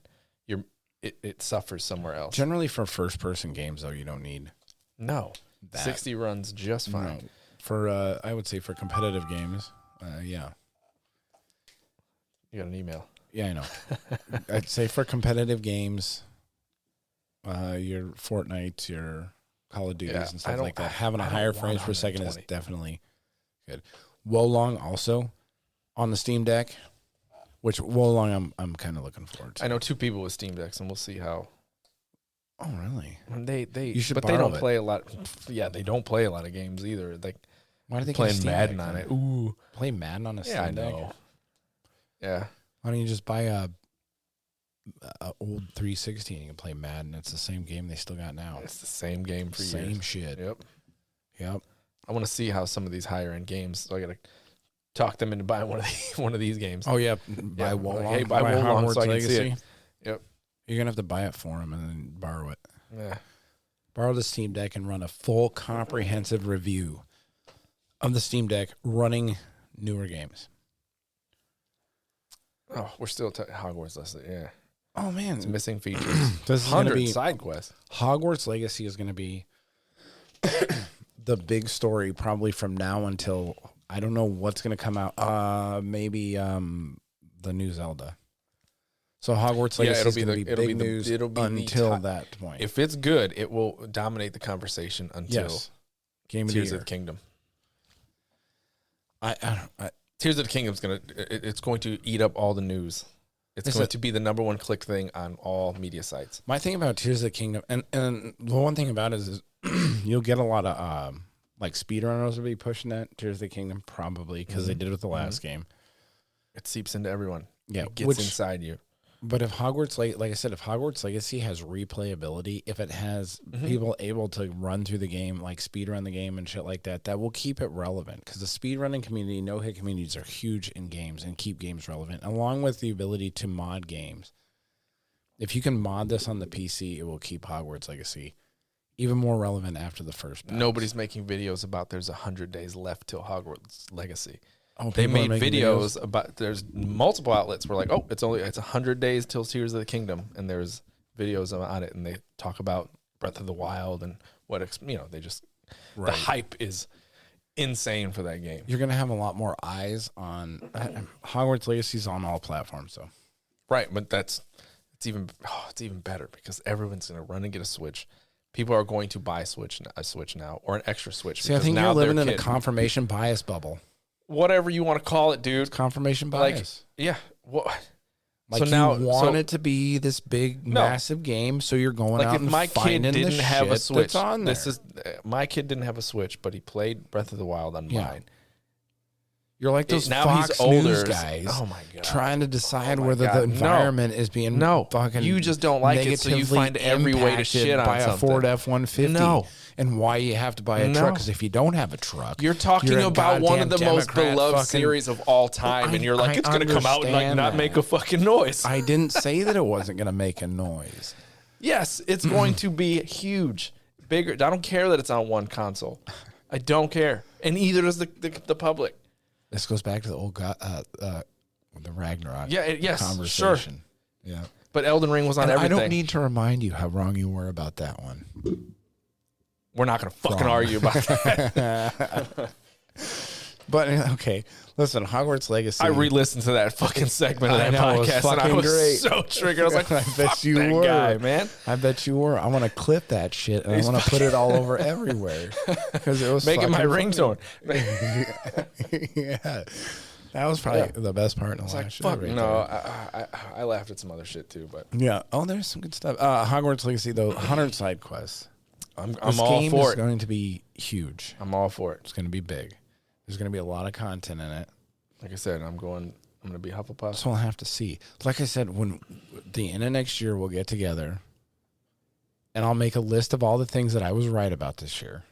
it suffers somewhere else. Generally, for first-person games, though, you don't need that. 60 runs just fine. No. For I would say for competitive games, yeah. You got an email. Yeah, I know. I'd say for competitive games, your Fortnite, your Call of Duties and stuff like that, having a higher frames per second is definitely good. Wolong also on the Steam Deck, which Wolong I'm kind of looking forward to. I know 2 people with Steam Decks, and we'll see how. Oh, really? You should, but they don't play a lot. Yeah, they don't play a lot of games either. Like, why do they playing Madden on it? Ooh, play Madden on a Steam Deck? I know. Yeah. Why don't you just buy a old 360 and you can play Madden? It's the same game they still got now. It's the same game for years. Same shit. Yep. I want to see how some of these higher end games. So I got to talk them into buying one of these games. Oh yeah, buy Wolong. Like, hey, buy Wolong so I can see it. Yep. You're gonna have to buy it for them and then borrow it. Yeah. Borrow the Steam Deck and run a full comprehensive review of the Steam Deck running newer games. Oh, we're still Hogwarts Legacy. Yeah. Oh man, it's missing features. This is going to be side quests. Hogwarts Legacy is going to be the big story probably from now until I don't know what's going to come out. Maybe the new Zelda. So Hogwarts Legacy is going to be big news until that point. If it's good, it will dominate the conversation until Game of Tears the Year. of the Kingdom. Tears of the Kingdom's it's going to eat up all the news. It's going to be the number one click thing on all media sites. My thing about Tears of the Kingdom, and the one thing about it is you'll get a lot of like speedrunners will be pushing that Tears of the Kingdom probably because they did it with the last game. It seeps into everyone. Yeah, it gets inside you. But if Hogwarts, like I said, if Hogwarts Legacy has replayability, if it has people able to run through the game, like speedrun the game and shit like that, that will keep it relevant. Because the speedrunning community, no-hit communities are huge in games and keep games relevant, along with the ability to mod games. If you can mod this on the PC, it will keep Hogwarts Legacy even more relevant after the first patch. Nobody's making videos about there's 100 days left till Hogwarts Legacy. Oh, they made videos about there's multiple outlets where like, oh, it's 100 days till Tears of the Kingdom, and there's videos on it, and they talk about Breath of the Wild and what they just the hype is insane for that game. You're gonna have a lot more eyes on Hogwarts Legacy's on all platforms, though. Right, but it's even better because everyone's gonna run and get a Switch. People are going to buy a Switch now or an extra Switch. See, I think you're living in a confirmation bias bubble. Whatever you want to call it, dude. It's confirmation bias. Yeah. What? Like so now, you want it to be this big, massive game, so you're going out and finding the shit that's on there. Like if my kid didn't have a Switch, my kid didn't have a Switch, but he played Breath of the Wild on mine. You're like those Fox News guys trying to decide whether the environment is being fucking you just don't like it, so you find every way to shit on by something. A Ford F-150. No. And why you have to buy a truck, because if you don't have a truck, you're talking about one of the most beloved series of all time, and you're like, it's going to come out and like not make a fucking noise. I didn't say that it wasn't going to make a noise. Yes, it's going to be huge, bigger. I don't care that it's on one console. I don't care, and either does the public. This goes back to the old the Ragnarok conversation. Sure. Yeah. But Elden Ring was on And everything. I don't need to remind you how wrong you were about that one. We're not going to fucking argue about that. But okay, listen, Hogwarts Legacy. I re-listened to that fucking segment of that know, it was podcast, and I fucking was great. so triggered. I was like, I bet "Fuck you that were, guy, man." I bet you were. I want to clip that shit and I want to put it all over everywhere because it was Make it my fucking ringtone. Yeah, that was probably the best part in the last Like, show. fuck right no. there. I laughed at some other shit too, but Yeah. Oh, there's some good stuff. Hogwarts Legacy though, 100 side quests. I'm This all game for is it. going to be huge. I'm all for it. It's going to be big. There's going to be a lot of content in it. Like I said, I'm going to be Hufflepuff. So we'll have to see. Like I said, when the end of next year, we'll get together, and I'll make a list of all the things that I was right about this year,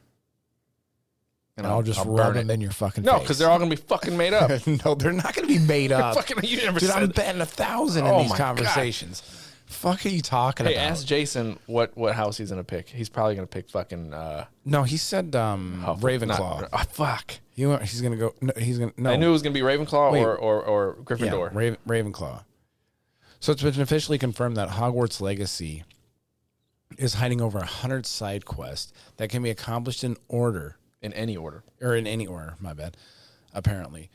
and I'll just rub burn them it. in your fucking No, face. because they're all going to be fucking made up. No, they're not going to be made up. Fucking, you never Dude, said I'm that. betting 1,000 in Oh these my God. conversations. Fuck are you talking Hey, about? ask Jason what house he's going to pick. He's probably going to pick fucking No, he said Ravenclaw. Fuck. He's going to go. No, he's going to. No. I knew it was going to be Ravenclaw Wait. or Gryffindor. Yeah, Ravenclaw. So it's been officially confirmed that Hogwarts Legacy is hiding over 100 side quests that can be accomplished in order. In any order. Or in any order, my bad, apparently.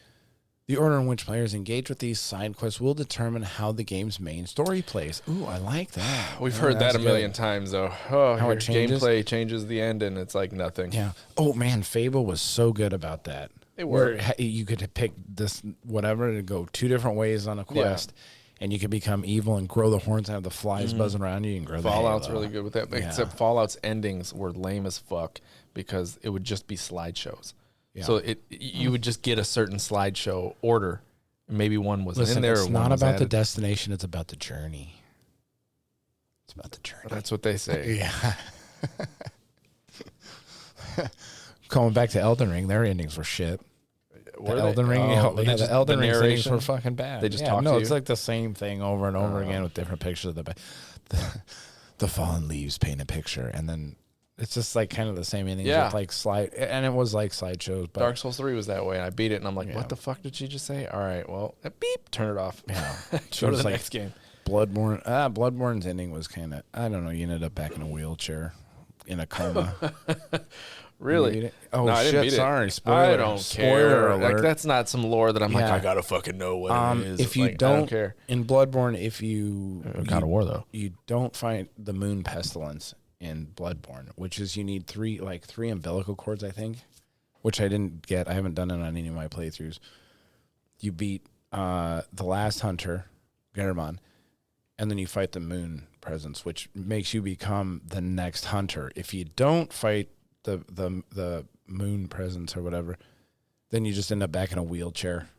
The order in which players engage with these side quests will determine how the game's main story plays. Ooh, I like that. We've Yeah, heard that that's a million good. times, though. Oh, How your it changes? gameplay changes the end, and it's like nothing. Yeah. Oh, man, Fable was so good about that. They were. Where you could pick this, whatever, to go two different ways on a quest, and you could become evil and grow the horns and have the flies buzzing around you and grow the Fallout's halo. really good with that, Yeah. except Fallout's endings were lame as fuck because it would just be slideshows. Yeah. So you would just get a certain slideshow order. Maybe one was Listen, in there. it's or one not was about the added. destination, it's about the journey. It's about the journey. That's what they say. Yeah. Going back to Elden Ring, their endings were shit. Were The they? Elden Ring, Oh, they the just- Elden the Ring endings narration? were fucking bad. They just talk no, to it's you? like the same thing over and over again with different pictures of the fallen leaves paint a picture, and then it's just like kind of the same endings Yeah. with like slide, and it was like slideshows. But Dark Souls 3 was that way, and I beat it, and I'm like, Yeah. what the fuck did she just say? All right, well, beep, turn it off. Yeah. Go It to was the like next game. Bloodborne. Bloodborne's ending was kind of, I don't know. You ended up back in a wheelchair, in a coma. Really? You beat it? Oh, No, I didn't shit, beat it. sorry. Spoiler. I don't Spoiler care. alert. Like, that's not some lore that I'm like, Yeah. I gotta fucking know what it is. If you Like, I don't care. in Bloodborne, if you God of War though. you don't find the moon pestilence in Bloodborne, which is you need three umbilical cords, I think, which I didn't get. I haven't done it on any of my playthroughs. You beat the last hunter, Garamond, and then you fight the moon presence, which makes you become the next hunter. If you don't fight the moon presence or whatever, then you just end up back in a wheelchair.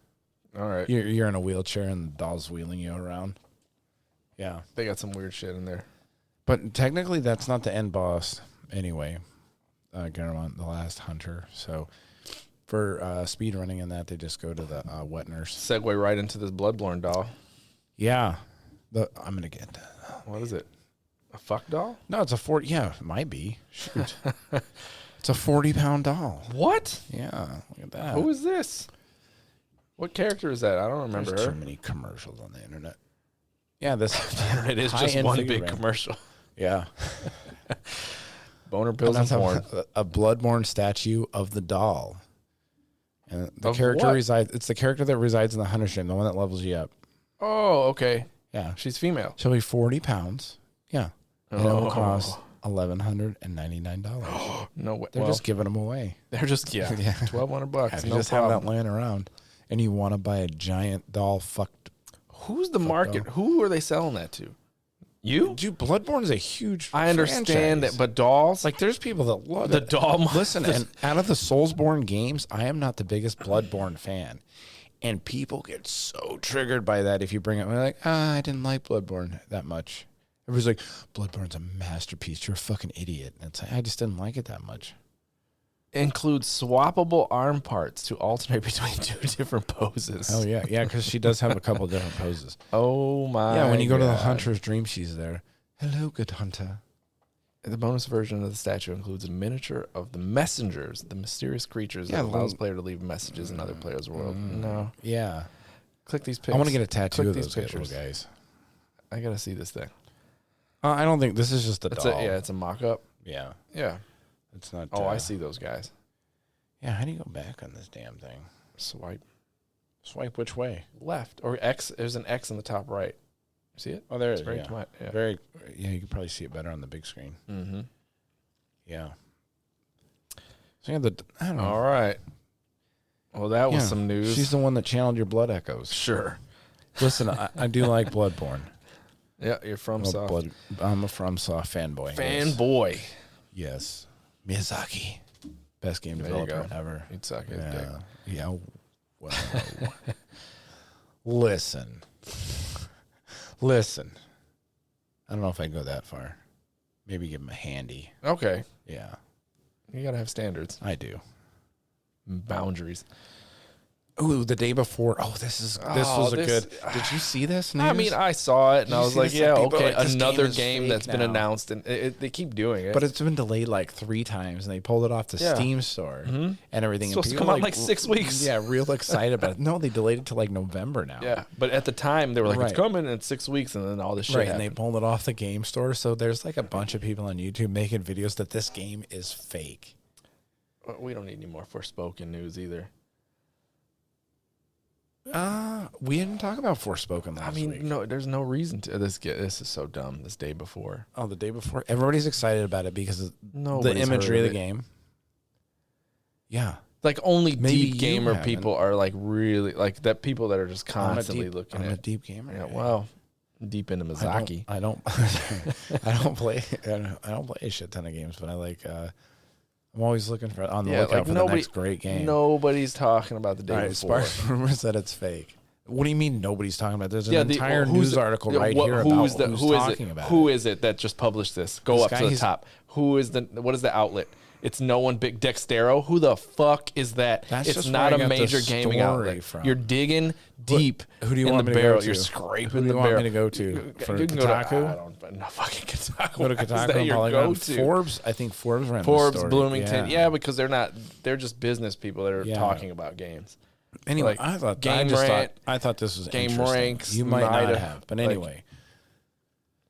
All right. You're in a wheelchair and the doll's wheeling you around. Yeah. They got some weird shit in there. But technically that's not the end boss anyway. Garamond, the last hunter. So for speed running in that, they just go to the wet nurse. Segue right into this Bloodborne doll. Yeah. I'm going to get What is it? A fuck doll? No, it's a 40. Yeah, it might be. Shoot. It's a 40-pound doll. What? Yeah, look at that. Who is this? What character is that? I don't remember There's her. too many commercials on the internet. Yeah, this It is just high-end one figure big band. commercial. Yeah. Boner pills and porn. A Bloodborne statue of the doll. And the Of character what? resides. It's the character that resides in the hunter stream, the one that levels you up. Oh, okay. Yeah, She's female. she'll be 40 pounds. Yeah, and it will Oh. cost $1,199. No way. They're Well, just giving them away. they're just Yeah. $1,200. If you No just have problem. that laying around, and you want to buy a giant doll, fucked. Who's the market? doll. Who are they selling that to? You? Dude, Bloodborne is a huge. I understand franchise. that, but dolls, Like, there's people that love the it. doll. Listen, and out of the Soulsborne games, I am not the biggest Bloodborne fan. And people get so triggered by that if you bring it. They're like, I didn't like Bloodborne that much. Everybody's like, Bloodborne's a masterpiece. You're a fucking idiot. And it's like, I just didn't like it that much. includes swappable arm parts to alternate between two different poses. Oh, yeah. Yeah, because she does have a couple different poses. Oh my! Yeah, when you go to the God. hunter's dream, she's there. Hello, good hunter. The bonus version of the statue includes a miniature of the messengers, the mysterious creatures Yeah, that allows little- player to leave messages in other players' world. No, Yeah. click these pictures. I want to get a tattoo Click of these those little pictures. guys. I gotta see this thing. I don't think this is just a It's doll. it's a mock-up. Yeah. Yeah. It's not. Oh, I see those guys. Yeah, how do you go back on this damn thing? Swipe Swipe which way? left or X. There's an X in the top right. See it? Oh, there it It's is. very Yeah. yeah. Very. Yeah, you can probably see it better on the big screen. Mm-hmm. Yeah. So yeah, I don't know. All right. Well, that was Yeah, some news. She's the one that channeled your blood echoes. Sure. Listen, I do like Bloodborne. Yeah, you're from Soft. I'm a FromSoft fanboy. Fanboy. Yes. Miyazaki. Best game There you developer go. ever. You'd suck his dick. Yeah. Well, listen. I don't know if I go that far. Maybe give him a handy. Okay. Yeah, You got to have standards. I do. Boundaries. Ooh, the day before. Oh, this was a good. Did you see this news? I mean, I saw it and Did I you was see like, this? yeah, Like, people are okay, like, this another game is game fake that's been now. announced, and they keep doing it. But it's been delayed like 3 times, and they pulled it off the Yeah. Steam store and everything. It's and supposed to people come out are, in like 6 weeks. Yeah, real excited about it. No, they delayed it to like November now. Yeah, but at the time they were like, Right. it's coming in 6 weeks, and then all this shit Right, and they happened. pulled it off the game store. So there's like a bunch of people on YouTube making videos that this game is fake. We don't need any more Forspoken news either. We didn't talk about Forspoken last week. no, there's no reason to. This is so dumb. This day before. Oh, the day before. Everybody's excited about it because of the Nobody's imagery heard of of the it. game. Yeah. Like only Maybe deep you gamer haven't. people are like really like that. People that are just constantly looking I'm a at. deep gamer. Yeah, well, deep into Miyazaki. I don't I don't play a shit ton of games, but I like I'm always looking for on the lookout for the next great game. Nobody's talking about the day All right, before. sparse rumors that it's fake. What do you mean nobody's talking about it? There's an Yeah, entire who's news the- article yeah, right what- here who about is the- who's who is talking it? about Who it. is it that just published this? Go This up guy, to the he's- top. Who is the? What is the outlet? It's no one big Dextero. Who the fuck is that? That's It's just not where I a got the major gaming story outlet. from. You're digging deep. Who do you in want the me to barrel. go to? You're scraping Who do the you want barrel. me to go to? For You can go to, Kotaku? I don't know. Fucking Kotaku. Go to Why is Kotaku that and your Polygon. go-to? Forbes. I think Forbes ran the Forbes, story. Bloomington. Yeah, because they're not. They're just business people that are Yeah. talking about games. Anyway, Like, I thought Game Rant, I thought this was Game interesting. Ranks, You might not Mida, have, but like- anyway.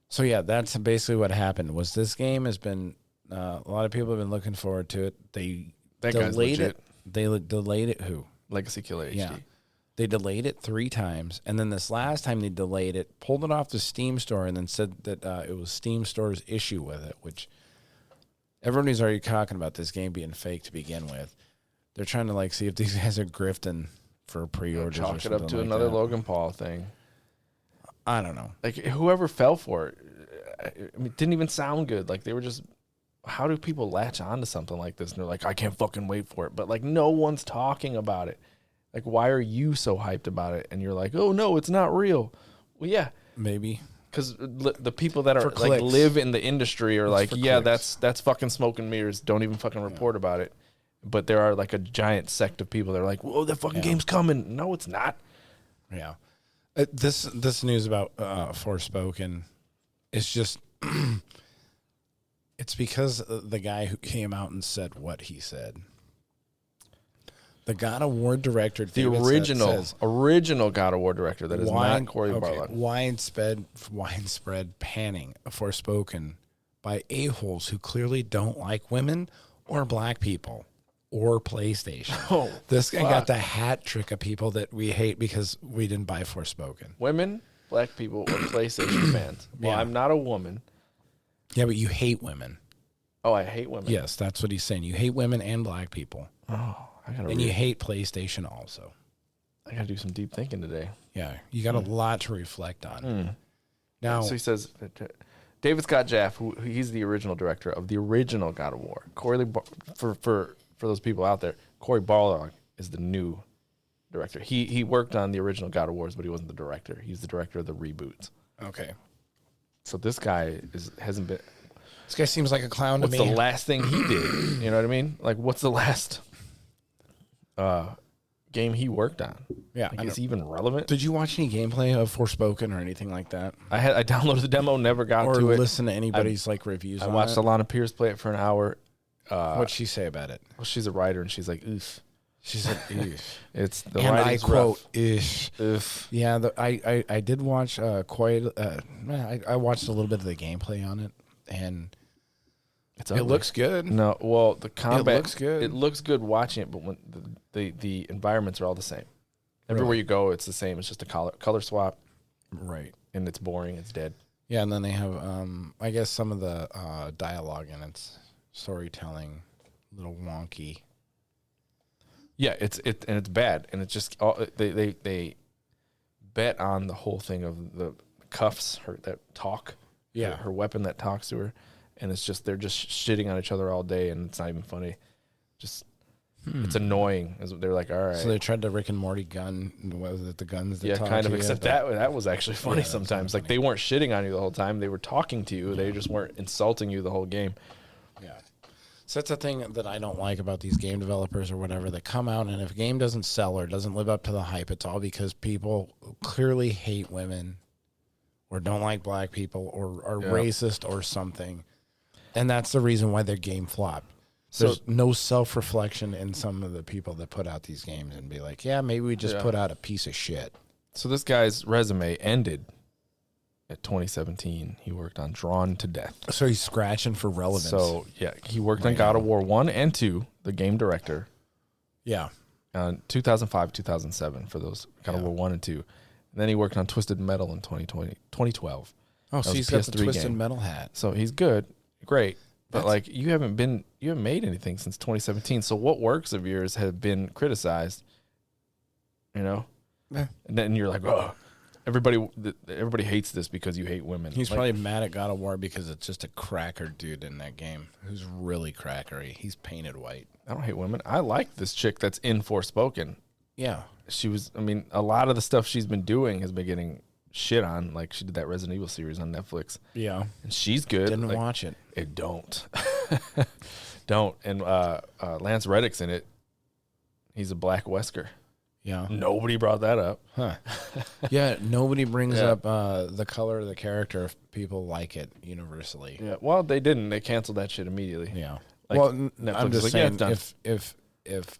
So yeah, that's basically what happened. Was this game has been a lot of people have been looking forward to it. They That guy's delayed legit. it. They delayed it. Who? Legacy Killer HD. Yeah. They delayed it 3 times, and then this last time they delayed it, pulled it off the Steam store, and then said that it was Steam store's issue with it, which everybody's already talking about this game being fake to begin with. They're trying to like see if these guys are grifting for pre-orders. or Chalk it something up to like another that. Logan Paul thing. I don't know. Like whoever fell for it, I mean, it didn't even sound good. Like they were just. How do people latch on to something like this? And they're like, I can't fucking wait for it. But like, no one's talking about it. Like, why are you so hyped about it? And you're like, oh no, it's not real. Well, yeah, Maybe. because the people that are For like clicks. live in the industry are like, for yeah, clicks. that's fucking smoke and mirrors. Don't even fucking report about it. But there are like a giant sect of people that are like, whoa, that fucking game's coming. No, it's not. Yeah. This news about Forspoken is just it's because the guy who came out and said what he said. The God of War director, The David original God of War director that is not Corey Barlog. Widespread panning of Forspoken by a-holes who clearly don't like women or black people or PlayStation. Oh, this guy fuck. got the hat trick of people that we hate because we didn't buy Forspoken. Women, black people, or PlayStation fans. Well, Yeah. I'm not a woman. Yeah, but you hate women. Oh, I hate women. Yes, that's what he's saying. You hate women and black people. Oh, I gotta. And you hate PlayStation also. I gotta do some deep thinking today. Yeah, you got a lot to reflect on. Now, So he says, David Scott Jaff, who he's the original director of the original God of War. For those people out there, Corey Barlog is the new director. He worked on the original God of Wars, but he wasn't the director. He's the director of the reboots. okay. So this guy hasn't been. This guy seems like a clown What's to me. the last thing he did? You know what I mean? Like, what's the last game he worked on? Yeah, Like, I is know. he even relevant? Did you watch any gameplay of Forspoken or anything like that? I downloaded the demo, never got Or to it. listen to anybody's like reviews I on watched it? Alana Pierce play it for an hour. What'd she say about it? Well, she's a writer, and she's like, oof. She said, "Eesh." It's the And I writing's quote, rough. "Ish." Oof. Yeah, I did watch I watched a little bit of the gameplay on it, and It's it ugly. looks good. No, well, the combat looks good. It looks good watching it, but when the environments are all the same. Everywhere you go, it's the same. It's just a color swap, Right. and it's boring. It's dead. Yeah, and then they have I guess some of the dialogue and its storytelling a little wonky. Yeah, it's bad, and it's just they bet on the whole thing of the cuffs that talk. Yeah. her weapon that talks to her, and it's just they're just shitting on each other all day, and it's not even funny. Just it's annoying. They're like, all right, So they tried the Rick and Morty gun. Was it the guns that yeah, talk kind of. to you? Except that was actually funny that's sometimes. funny. Like they weren't shitting on you the whole time; they were talking to you. They just weren't insulting you the whole game. Yeah. So that's the thing that I don't like about these game developers or whatever. They come out, and if a game doesn't sell or doesn't live up to the hype, it's all because people clearly hate women or don't like black people or are racist or something. And that's the reason why their game flopped. There's no self-reflection in some of the people that put out these games and be like, yeah, maybe we just put out a piece of shit. So this guy's resume ended at 2017. He worked on Drawn to Death. So he's scratching for relevance. So, yeah, he worked on God of War 1 and 2, the game director, yeah. 2005, 2007 for those God of War 1 and 2. And then he worked on Twisted Metal in 2012. Oh, That so was he's a got the PS3 Twisted game. Metal hat. So he's good, great. But like you haven't made anything since 2017. So what works of yours have been criticized, you know? Yeah. And then you're like, oh, everybody hates this because you hate women. He's Like, probably mad at God of War because it's just a cracker dude in that game who's really crackery. He's painted white. I don't hate women. I like this chick that's in Forspoken. Yeah. A lot of the stuff she's been doing has been getting shit on. Like she did that Resident Evil series on Netflix. Yeah. And she's good. Didn't Like, watch it. Don't. Don't. And Lance Reddick's in it. He's a black Wesker. Yeah. Nobody brought that up. Huh. Yeah, nobody brings up the color of the character if people like it universally. Yeah. Well, they didn't. They canceled that shit immediately. Yeah. Like, well, Netflix I'm is just like, yeah, saying it's done. if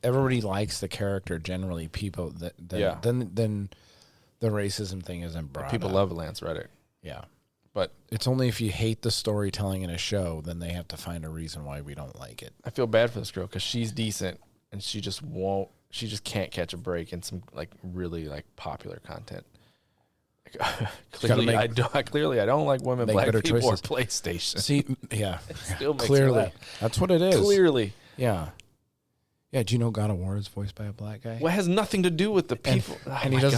everybody likes the character, generally people then the racism thing isn't brought People up. love Lance Reddick. Yeah. But It's only if you hate the storytelling in a show, then they have to find a reason why we don't like it. I feel bad for this girl because she's decent and she just can't catch a break in some like really like popular content. Clearly, I don't like women, Make black better people, choices. or PlayStation. See, yeah, Still makes me clearly, laugh. that's what it is. Clearly, Yeah. Yeah, do you know God of War is voiced by a black guy? well, it has nothing to do with the people. And he does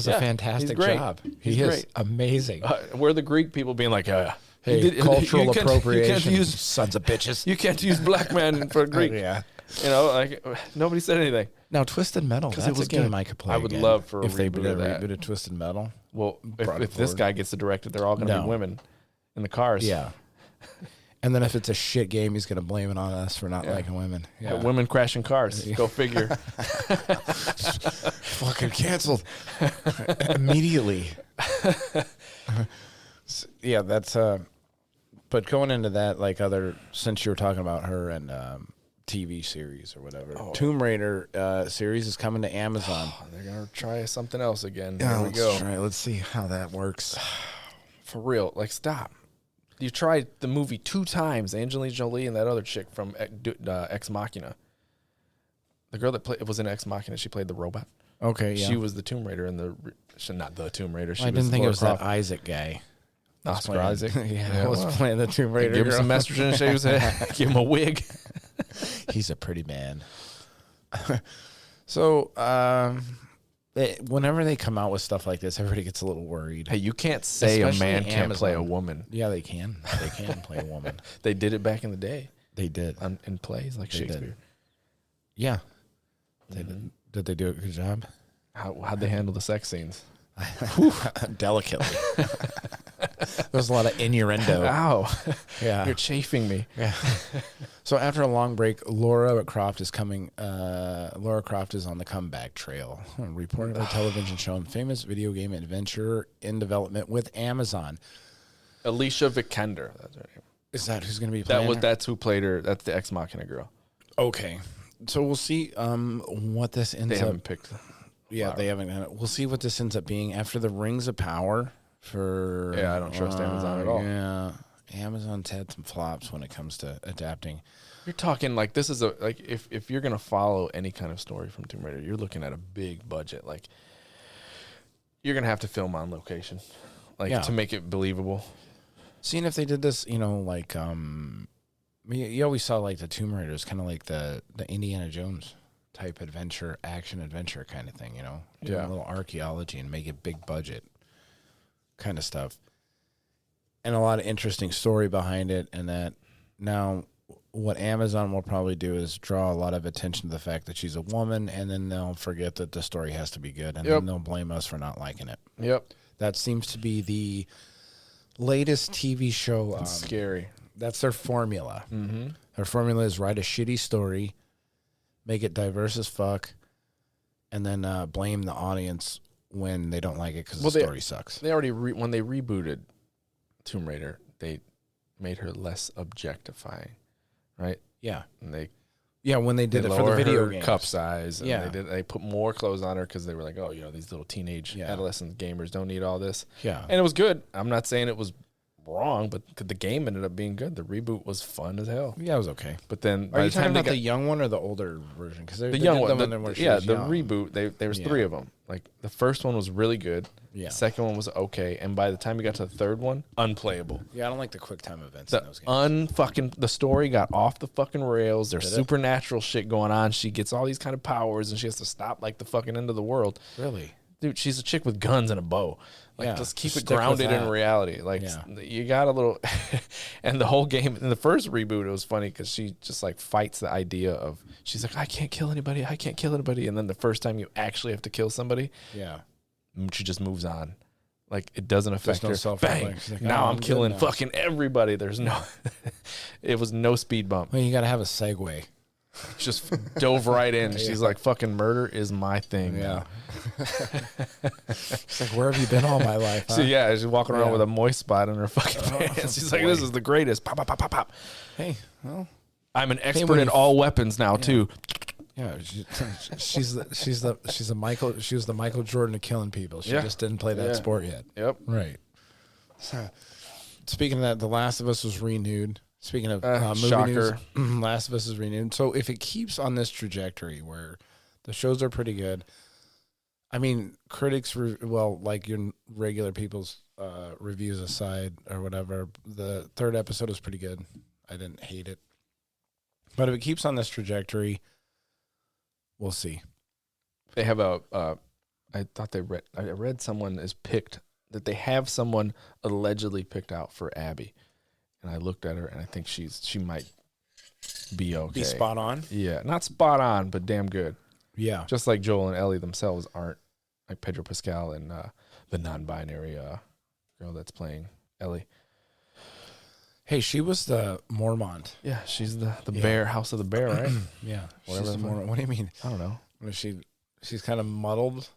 a fantastic he's great. job. He's He is great. amazing. We're the Greek people being like, Hey, you cultural you can't appropriation, use sons of bitches. you can't use black man for Greek. Yeah. You know, like nobody said anything. Now, Twisted Metal, that's it was a game good. I could play I would again love for a if they reboot did of a that. reboot of Twisted Metal. Well, Brought if it this forward. guy gets the director, they're all going to No. be women in the cars. Yeah. And then if it's a shit game, he's going to blame it on us for not liking women. Yeah. Women crashing cars. Go figure. Fucking canceled immediately. Yeah, that's but going into that, like since you were talking about her and TV series or whatever, Tomb Raider series is coming to Amazon. They're going to try something else again. Yeah, Here we let's go. try. Let's see how that works. For real. Like, stop. You tried the movie 2 times, Angelina Jolie and that other chick from Ex Machina. The girl that was in Ex Machina, she played the robot. Okay, yeah. She was the Tomb Raider not the Tomb Raider. I didn't think it was that Isaac guy. Oscar Isaac. Yeah, I was playing the Tomb Raider. Give him girl. some estrogen and shave his head. Give him a wig. He's a pretty man. So, whenever they come out with stuff like this, everybody gets a little worried. Hey, you can't say Especially a man can't play a Amazon. woman. Yeah, they can. They can play a woman. They did it back in the day They did. in plays like They did. Shakespeare. Yeah. Did they do a good job? How'd they handle the sex scenes? Delicately. There's a lot of innuendo. Ow. Yeah. You're chafing me. Yeah. So after a long break, Lara Croft is coming. Lara Croft is on the comeback trail. Reportedly, television show and famous video game adventure in development with Amazon. Alicia Vikander. That's her name. Is that who's going to be playing? That's who played her. That's the Ex Machina girl. Okay. So we'll see what this ends They up. haven't picked. Yeah, they haven't. We'll see what this ends up being after the Rings of Power. Yeah, I don't trust Amazon at all. Yeah, Amazon's had some flops when it comes to adapting. You're talking like this is if you're gonna follow any kind of story from Tomb Raider, you're looking at a big budget. Like you're gonna have to film on location, to make it believable. Seeing if they did this, like you always saw like the Tomb Raiders, kind of like the Indiana Jones type action adventure kind of thing. Doing a little archaeology and make it big budget kind of stuff, and a lot of interesting story behind it. And that now. What Amazon will probably do is draw a lot of attention to the fact that she's a woman, and then they'll forget that the story has to be good, and then they'll blame us for not liking it. Yep. That seems to be the latest TV show. That's scary. That's their formula. Mm-hmm. Their formula is write a shitty story, make it diverse as fuck, and then blame the audience when they don't like it because the story sucks. They already, when they rebooted Tomb Raider, they made her less objectifying. Right. Yeah. And when they did it for the video games. Cup size. And Yeah. they put more clothes on her because they were like, oh, these little teenage adolescent gamers don't need all this. Yeah. And it was good. I'm not saying it was wrong, but the game ended up being good. The reboot was fun as hell. Yeah, it was okay. But then Are you talking about the young one or the older version? Because the young one, the young. reboot. There was 3 of them. Like the first one was really good. Yeah. The second one was okay, and by the time you got to the third one, unplayable. Yeah, I don't like the quick time events in those games. The story got off the fucking rails. There's supernatural shit going on. She gets all these kind of powers, and she has to stop like the fucking end of the world. Really? Dude, she's a chick with guns and a bow. Just keep it grounded in reality. You got a little, and the whole game in the first reboot, it was funny because she just fights the idea of she's like, I can't kill anybody, and then the first time you actually have to kill somebody, she just moves on. Like it doesn't affect her. Bang! Like, now I'm killing fucking everybody. There's no, it was no speed bump. Well, you got to have a segue. Just dove right in. She's like, fucking murder is my thing. Yeah. She's like, where have you been all my life? Huh? So she's walking around with a moist spot in her fucking pants. She's like, this is the greatest. Pop, pop, pop, pop, pop. Hey, well, I'm an expert in all weapons now too. Yeah, she was the Michael Jordan of killing people. She just didn't play that sport yet. Yep. Right. So, speaking of that, The Last of Us was renewed. Speaking of movie shocker. news, Last of Us is renewed. So if it keeps on this trajectory where the shows are pretty good, I mean, critics, like your regular people's reviews aside or whatever, the third episode is pretty good. I didn't hate it. But if it keeps on this trajectory, we'll see. They have I read someone is picked, that they have someone allegedly picked out for Abby. And I looked at her, and I think she might be okay. Be spot on? Yeah, not spot on, but damn good. Yeah. Just like Joel and Ellie themselves aren't, like Pedro Pascal and the non-binary girl that's playing Ellie. Hey, she was the Mormont. Yeah, she's the bear, House of the Bear, right? Yeah. Whatever. What do you mean? I don't know. She's kind of muddled.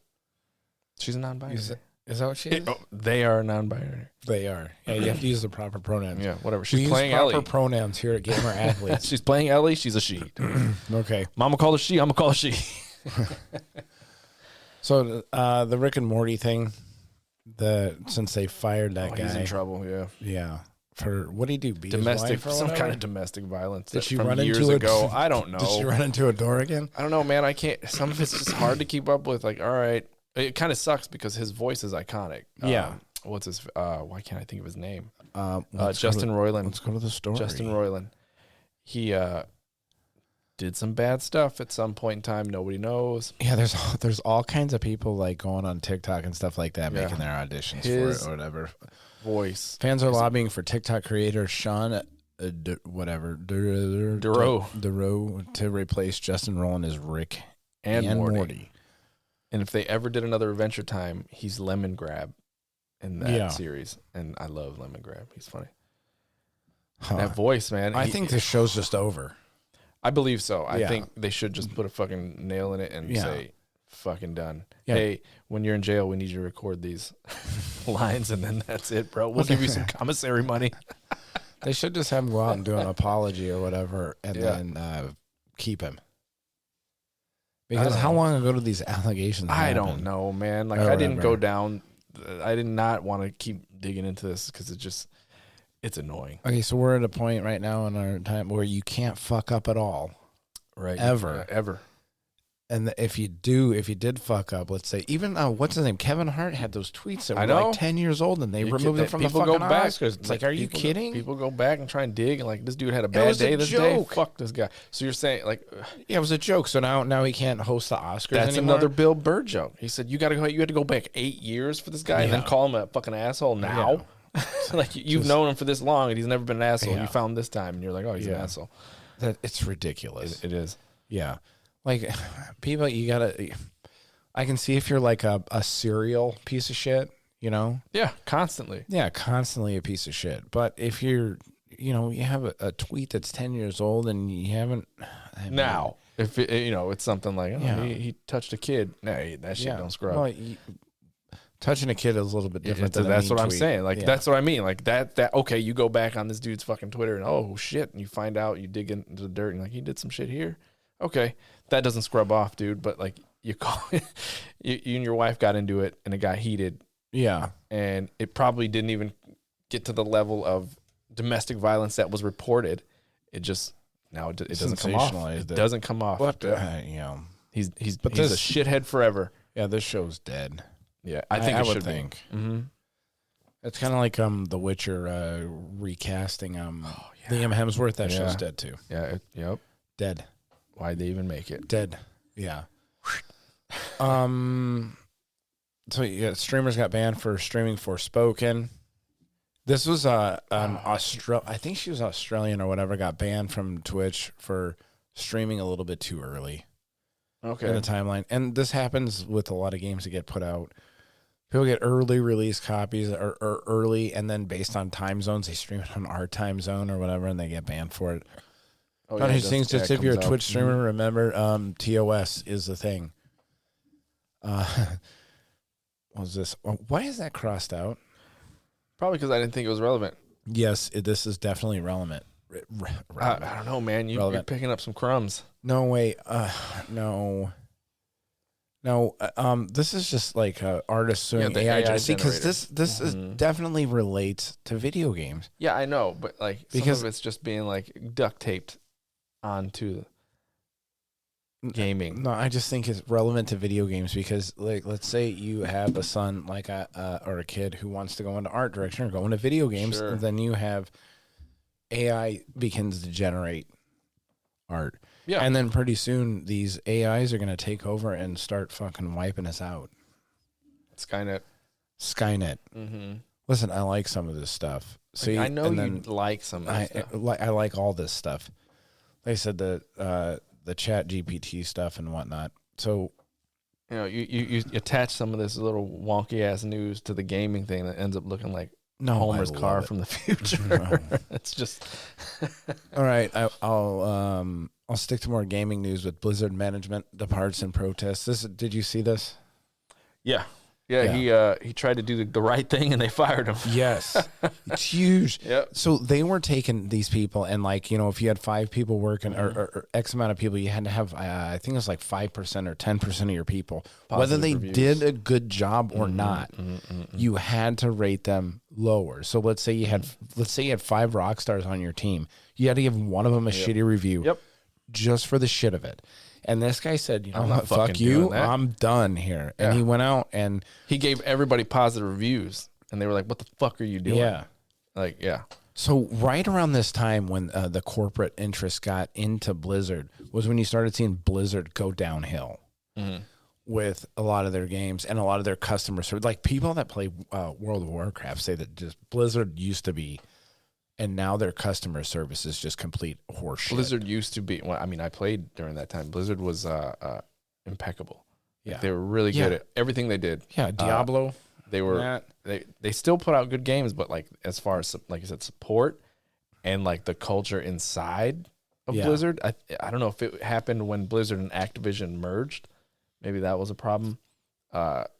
She's a non-binary. Is that what she is? They are non-binary. They are. Yeah, you have to use the proper pronouns. Yeah, whatever. She's playing proper Ellie. pronouns here at Gamer Athletes. She's playing Ellie. She's a she. Okay. Mama call her she. I'm gonna call her she. So the Rick and Morty thing, since they fired that guy, he's in trouble. Yeah. Yeah. For what did he do? Beat Domestic, his wife or some whatever? kind of domestic violence. Did she from run years into ago? I don't know. Did she run into a door again? I don't know, man. I can't. Some of it's just hard to keep up with. Like, all right, it kind of sucks because his voice is iconic. Yeah. What's his? Why can't I think of his name? Justin Roiland. Let's go to the story. Justin Roiland. He did some bad stuff at some point in time. Nobody knows. Yeah, there's all kinds of people like going on TikTok and stuff like that, making their auditions for it or whatever. Voice. Fans are lobbying for TikTok creator Sean Duro to replace Justin Roiland as Rick and Morty. And if they ever did another Adventure Time, he's Lemon Grab in that series. And I love Lemon Grab. He's funny. That voice, man. I think this show's just over. I believe so. I think they should just put a fucking nail in it and say, fucking done. Yeah. Hey, when you're in jail, we need you to record these lines, and then that's it, bro. We'll give you some commissary money. They should just have him go out and do an apology or whatever, and then keep him. Because how long ago did these allegations happen? I don't know, man. Like, I didn't go down. I did not want to keep digging into this because it's annoying. Okay, so we're at a point right now in our time where you can't fuck up at all. Right. Ever. And if you did fuck up, let's say, even, what's his name? Kevin Hart had those tweets that were like 10 years old and they removed them from the fucking Oscars. It's like, are you kidding? People go back and try and dig and like, this dude had a bad day this day. Fuck this guy. So you're saying like... Yeah, it was a joke. So now he can't host the Oscars That's anymore? another Bill Burr joke. He said, you had to go back 8 years for this guy and then call him a fucking asshole now? Yeah. Like, you've known him for this long and he's never been an asshole. You found this time and you're like, oh, he's an asshole. It's ridiculous. It is. Yeah. Like, people, I can see if you're like a serial piece of shit, you know? Yeah, constantly. Yeah, constantly a piece of shit. But if you have a tweet that's 10 years old and you haven't... now, if it's something like, he touched a kid. Nah, that shit don't scrub. Well, touching a kid is a little bit different than that's what I'm tweet. saying. Like, that's what I mean. Like, that, okay, you go back on this dude's fucking Twitter and, oh, shit, and you find out, you dig into the dirt and like, he did some shit here. Okay, that doesn't scrub off, dude. But like, you call it, you and your wife got into it, and it got heated. Yeah, and it probably didn't even get to the level of domestic violence that was reported. It just it doesn't come off. It doesn't come off. But he's a shithead forever. Yeah, this show's dead. Yeah, I think I it would should think. Be. Mm-hmm. It's kind of like The Witcher recasting Liam Hemsworth. That show's dead too. Yeah. Yep. Dead. Why'd they even make it? Dead. Yeah. So yeah, streamers got banned for streaming Forspoken. This was an I think she was Australian or whatever, got banned from Twitch for streaming a little bit too early. Okay. In the timeline. And this happens with a lot of games that get put out. People get early release copies or early, and then based on time zones, they stream it on our time zone or whatever, and they get banned for it. Oh, One of these things, just if you're a Twitch streamer, remember TOS is the thing. What was this? Why is that crossed out? Probably because I didn't think it was relevant. Yes, this is definitely relevant. I don't know, man. You're picking up some crumbs. No way. No. This is just like artists suing AI. See, because this is definitely relates to video games. Yeah, I know, but like because some of it's just being like duct taped onto gaming. No, I just think it's relevant to video games because, like, let's say you have a son, like or a kid who wants to go into art direction or go into video games, sure. And then you have AI begins to generate art. Yeah. And then pretty soon these AIs are going to take over and start fucking wiping us out. Skynet. Mm-hmm. Listen, I like some of this stuff. See, I know you like some of this stuff. I like all this stuff. Like I said, the chat GPT stuff and whatnot. So, you attach some of this little wonky ass news to the gaming thing that ends up looking like Homer's car from the future. No. It's just all right. I'll stick to more gaming news with Blizzard management departs in protest. Did you see this? Yeah. He tried to do the right thing and they fired him. Yes, it's huge. Yep. So they were taking these people and if you had 5 people working or X amount of people, you had to have I think it was like 5% or 10% of your people, whether they did a good job or not, you had to rate them lower. So let's say you had 5 rock stars on your team, you had to give one of them a shitty review. Yep. Just for the shit of it. And this guy said, you know what, fuck you, I'm done here. And he went out and he gave everybody positive reviews. And they were like, what the fuck are you doing? Yeah. Like, yeah. So right around this time when the corporate interests got into Blizzard was when you started seeing Blizzard go downhill with a lot of their games and a lot of their customers. Like people that play World of Warcraft say that just Blizzard used to be, and now their customer service is just complete horseshit. Blizzard used to be, I played during that time. Blizzard was impeccable. Yeah. Like, they were really good at everything they did. Yeah, Diablo. They were they still put out good games, but like as far as like I said, support and like the culture inside of Blizzard, I don't know if it happened when Blizzard and Activision merged. Maybe that was a problem. But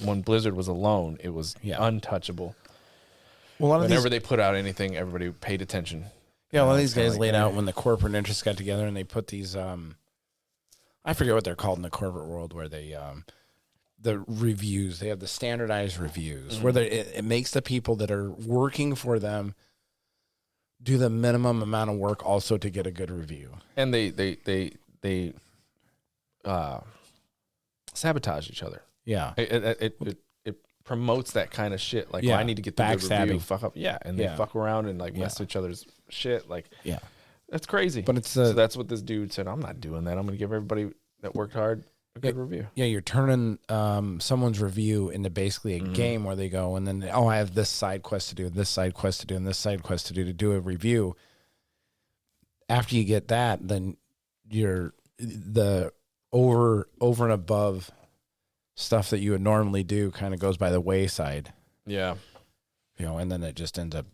when Blizzard was alone, it was untouchable. Well, whenever they put out anything, everybody paid attention. Yeah, a lot of these guys laid out when the corporate interests got together and they put these. I I forget what they're called in the corporate world, where they the reviews, they have the standardized reviews, where it makes the people that are working for them do the minimum amount of work also to get a good review. And they sabotage each other. Yeah. It promotes that kind of shit. Like, Yeah. well, I need to get the good Backstabbing. review. Fuck up. Yeah. And they Yeah. fuck around and like mess with each other's shit. Like, Yeah. that's crazy. But it's so that's what this dude said. I'm not doing that. I'm going to give everybody that worked hard a good review. Yeah, you're turning someone's review into basically a game where they go and then, I have this side quest to do, this side quest to do, and this side quest to do a review. After you get that, then you're the over and above stuff that you would normally do kind of goes by the wayside. Yeah. And then it just ends up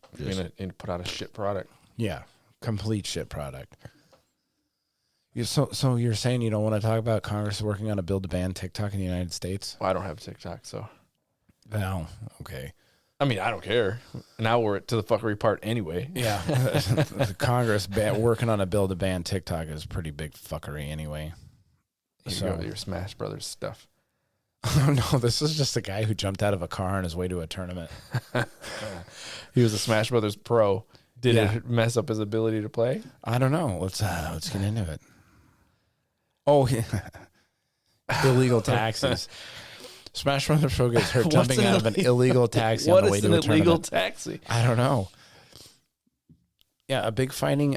and put out a shit product. Yeah, complete shit product. So you're saying you don't want to talk about Congress working on a bill to ban TikTok in the United States? Well, I don't have TikTok, so. No, okay. I mean, I don't care. Now we're to the fuckery part anyway. Yeah. Congress working on a bill to ban TikTok is pretty big fuckery anyway. So go with your Smash Brothers stuff. Oh, no, this is just a guy who jumped out of a car on his way to a tournament. He was a Smash Brothers pro. Did it mess up his ability to play? I don't know. Let's get into it. Oh, illegal taxis. Smash Brothers pro gets hurt jumping out of an illegal taxi on the way to a tournament. What is an illegal taxi? I don't know. Yeah, a big fighting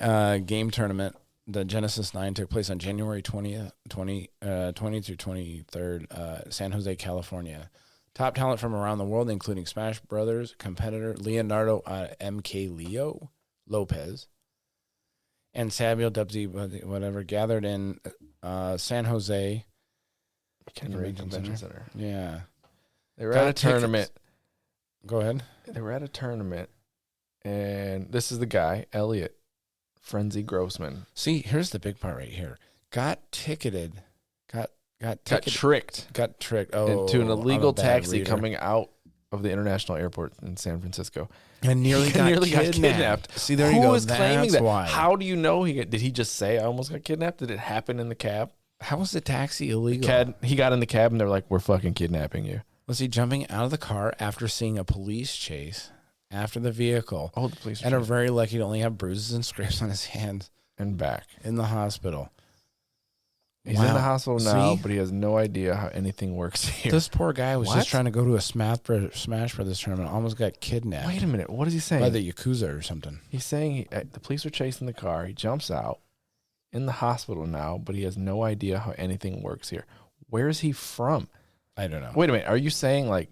game tournament. The Genesis 9 took place on January 20th, 20 through 23rd, San Jose, California. Top talent from around the world, including Smash Brothers competitor Leonardo MK Leo Lopez and Samuel Dubsy, whatever, gathered in San Jose. McHenry Convention Center. Yeah. They were at a tournament. Go ahead. They were at a tournament, and this is the guy, Elliot Frenzy Grossman. See, here's the big part right here. Got ticketed. Got tricked. Got tricked. Into an illegal taxi reader. Coming out of the international airport in San Francisco. And nearly got kidnapped. See, there you go. Who is claiming that? Why. How do you know did he just say I almost got kidnapped? Did it happen in the cab? How was the taxi illegal? He got in the cab and they're like, we're fucking kidnapping you. Was he jumping out of the car after seeing a police chase after the vehicle? Oh, the police. And are very lucky to only have bruises and scrapes on his hands and back in the hospital. He's in the hospital now, but he has no idea how anything works here. This poor guy was just trying to go to a Smash Brothers tournament, almost got kidnapped. Wait a minute. What is he saying? By the Yakuza or something. He's saying the police are chasing the car. He jumps out in the hospital now, but he has no idea how anything works here. Where is he from? I don't know. Wait a minute. Are you saying like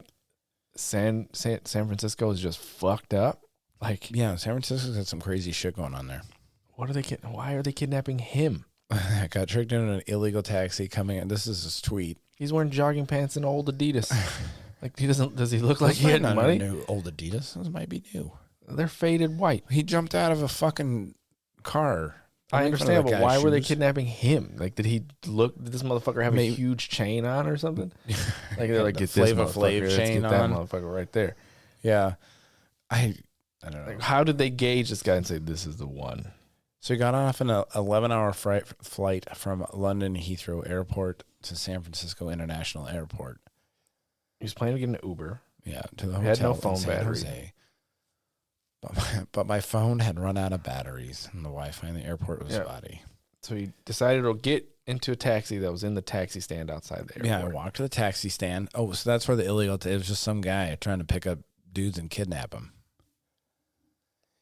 San Francisco is just fucked up? Like, yeah, San Francisco's got some crazy shit going on there. Why are they kidnapping him? Got tricked into an illegal taxi coming in. This is his tweet. He's wearing jogging pants and old Adidas. Like does he look like he had money? New old Adidas. Those might be new. They're faded white. He jumped out of a fucking car. I understand, but why were they kidnapping him? Like, did this motherfucker have a huge chain on or something? Like, they're like, get this motherfucker, chain get that on. motherfucker right there. Yeah. I don't know. Like, how did they gauge this guy and say, this is the one? So he got off an 11-hour flight from London Heathrow Airport to San Francisco International Airport. He was planning to get an Uber. Yeah, to the hotel. He had no in phone San battery. Jose. But my phone had run out of batteries, and the Wi-Fi in the airport was spotty. So he decided to get into a taxi that was in the taxi stand outside the airport. Yeah, I walked to the taxi stand. Oh, so that's where the illegal... it was just some guy trying to pick up dudes and kidnap them.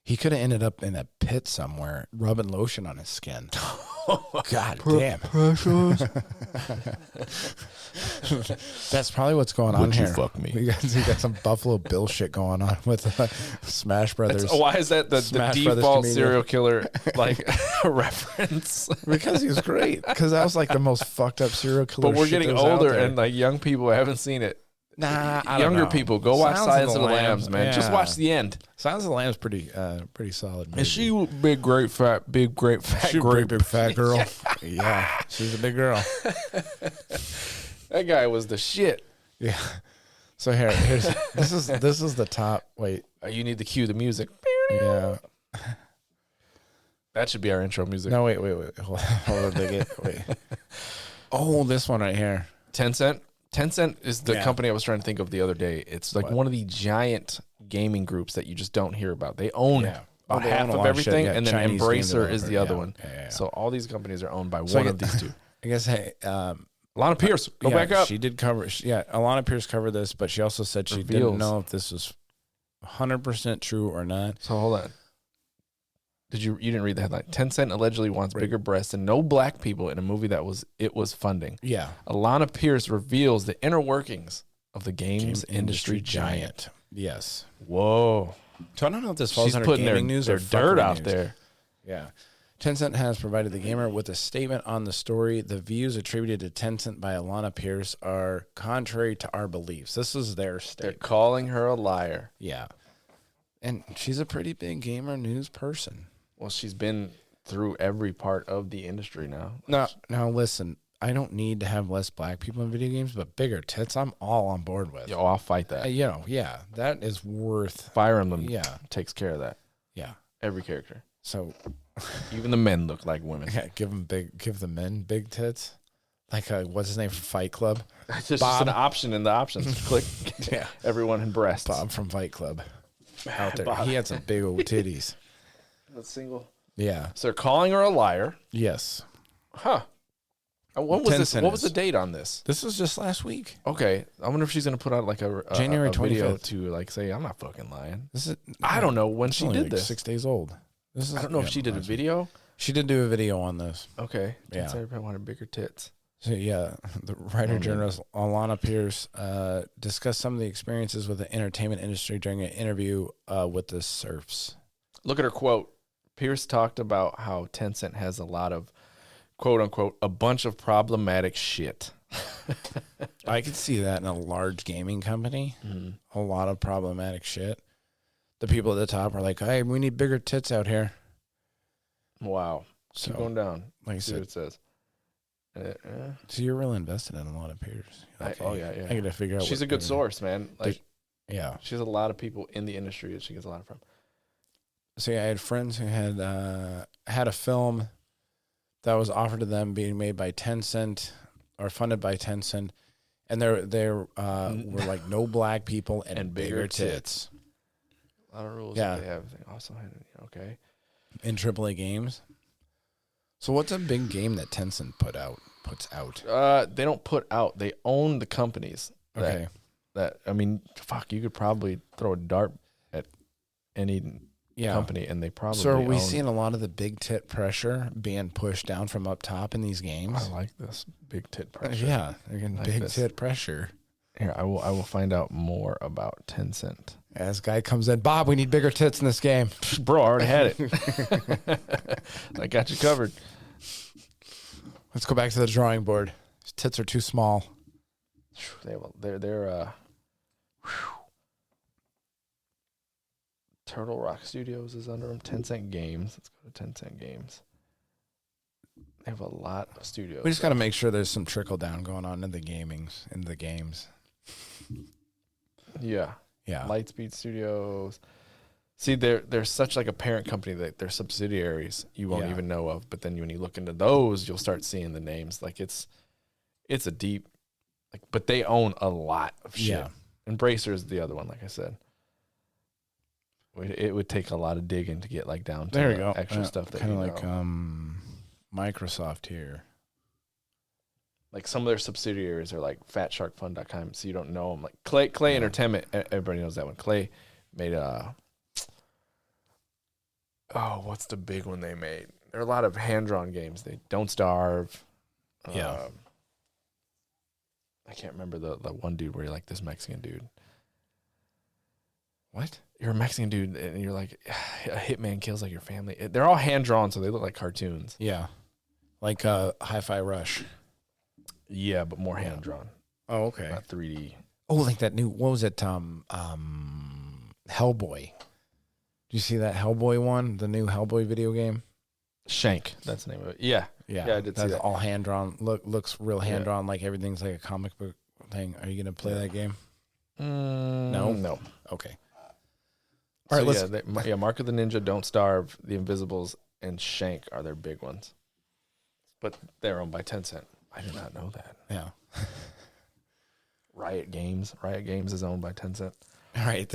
He could have ended up in a pit somewhere, rubbing lotion on his skin. God damn. Precious. That's probably what's going on here. Would you fuck me? We got some Buffalo Bill shit going on with Smash Brothers. Why is that the default serial killer like reference? Because he was great. Because that was like the most fucked up serial killer. But we're getting older, and like young people haven't seen it. Nah, I don't younger know. people go watch Silence of the Lambs, man. Yeah. Just watch the end. Silence of the Lambs pretty solid. Movie. Is she big, great, fat She's a big fat girl. Yeah, she's a big girl. That guy was the shit. Yeah. So here's this is the top. Wait, you need to cue the music. Yeah. That should be our intro music. No, wait. Hold on, wait. Oh, this one right here. Tencent. Tencent is the Yeah. company I was trying to think of the other day. It's like one of the giant gaming groups that you just don't hear about. They own Yeah. about They half own a of lot of shit. everything, Yeah, and then Chinese game Embracer is the developer. other Yeah. one. Yeah. So all these companies are owned by So one of these two. I guess, hey, Lana Pierce, go yeah, back up. She did cover. Alana Pierce covered this, but she also said she Reveals. didn't know if this was 100% true or not. So hold on. You didn't read the headline? Tencent allegedly wants bigger breasts and no black people in a movie that it was funding. Yeah. Alana Pierce reveals the inner workings of the games industry giant. Yes. Whoa. So I don't know if this falls She's under putting gaming news or their dirt fuckery out news. there. Yeah. Tencent has provided the gamer with a statement on the story. The views attributed to Tencent by Alana Pierce are contrary to our beliefs. This is their They're statement. calling her a liar. Yeah. And she's a pretty big gamer news person. Well, she's been through every part of the industry now. Now listen, I don't need to have less black people in video games, but bigger tits, I'm all on board with. Yo, I'll fight that. Yeah, that is worth. Fire Emblem takes care of that. Yeah. Every character. So, even the men look like women. Yeah, give the men big tits. Like what's his name from Fight Club? It's just an option in the options. Click. Yeah. Everyone in breasts. Bob from Fight Club. Out there. Bob. He had some big old titties. That's single. Yeah. So they're calling her a liar. Yes. Huh. What was this? Tencent What was is. the date on this? This was just last week. Okay. I wonder if she's gonna put out like a January a video 25th. to like say I'm not fucking lying. This is. I don't know when it's she only did like this. 6 days old. This is. I don't know if she did a video. She did do a video on this. Okay. Yeah. Everybody wanted bigger tits. So yeah, the writer journalist Alana Pierce discussed some of the experiences with the entertainment industry during an interview with the Surfs. Look at her quote. Pierce talked about how Tencent has a lot of, quote unquote, a bunch of problematic shit. I could see that in a large gaming company. A lot of problematic shit. The people at the top are like, "Hey, we need bigger tits out here." Wow. So, Keep going down. like I See said, what it says. so you're really invested in Alana Pierce. Oh, yeah. I got to figure out. She's a good source, man. Like, Yeah. she has a lot of people in the industry that she gets a lot from. So yeah, I had friends who had had a film that was offered to them being made by Tencent or funded by Tencent, and there were like no black people and bigger tits. A lot of rules Yeah. that they have. They also had, okay. In AAA games. So what's a big game that Tencent puts out? They don't put out. They own the companies. Okay. That I mean, fuck, you could probably throw a dart at any company, and they probably. So are we own- seeing a lot of the big tit pressure being pushed down from up top in these games? I like this big tit pressure. Yeah, they're getting Like big this. tit pressure. Here, I will find out more about Tencent. As guy comes in, Bob, we need bigger tits in this game. Bro, I already had it. I got you covered. Let's go back to the drawing board. His tits are too small. They're Turtle Rock Studios is under them. Tencent Games. Let's go to Tencent Games. They have a lot of studios. We just got to make sure there's some trickle down going on in the games. Yeah. Yeah. Lightspeed Studios. See, they're such like a parent company that they're subsidiaries you won't even know of. But then when you look into those, you'll start seeing the names. Like it's a deep, like, but they own a lot of shit. Yeah. Embracer is the other one, like I said. It would take a lot of digging to get like down to There we the go. extra stuff that kind you of like know. Microsoft here. Like some of their subsidiaries are like fatsharkfun.com, so you don't know them. Like Clay Entertainment, everybody knows that one. Clay made what's the big one they made? There are a lot of hand-drawn games. They Don't Starve. Yeah. I can't remember the one dude where you're like this Mexican dude. What? You're a Mexican dude, and you're like, a hitman kills like your family. They're all hand-drawn, so they look like cartoons. Yeah. Like Hi-Fi Rush. Yeah, but more hand-drawn. Oh, okay. Not 3D. Oh, like that new, what was it? Hellboy. Do you see that Hellboy one? The new Hellboy video game? Shank, that's the name of it. Yeah. Yeah, I did see that's that. all hand drawn. Looks real hand drawn, like everything's like a comic book thing. Are you gonna play that game? No. Okay. All right. So Mark of the Ninja, Don't Starve, The Invisibles, and Shank are their big ones. But they're owned by Tencent. I did not know that. Yeah. Riot Games. Riot Games is owned by Tencent. All right.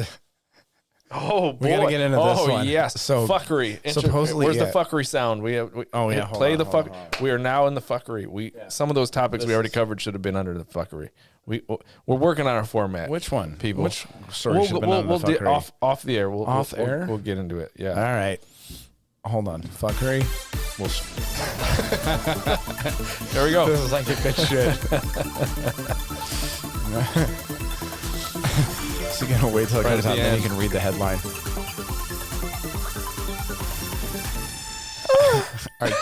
Oh, boy. We got to get into this one. Oh, yes. So fuckery. supposedly, Where's the fuckery sound? Oh, yeah. Play the fuck. We are now in the fuckery. Some of those topics we already covered should have been under the fuckery. We're working on our format. Which one? People. Which story should have been on the fuckery? Off the air. Off air? We'll get into it. Yeah. All right. Hold on. Fuckery. There we go. This is like a good shit. So you're going to wait till it Right comes at out, the then end. you can read the headline. All right.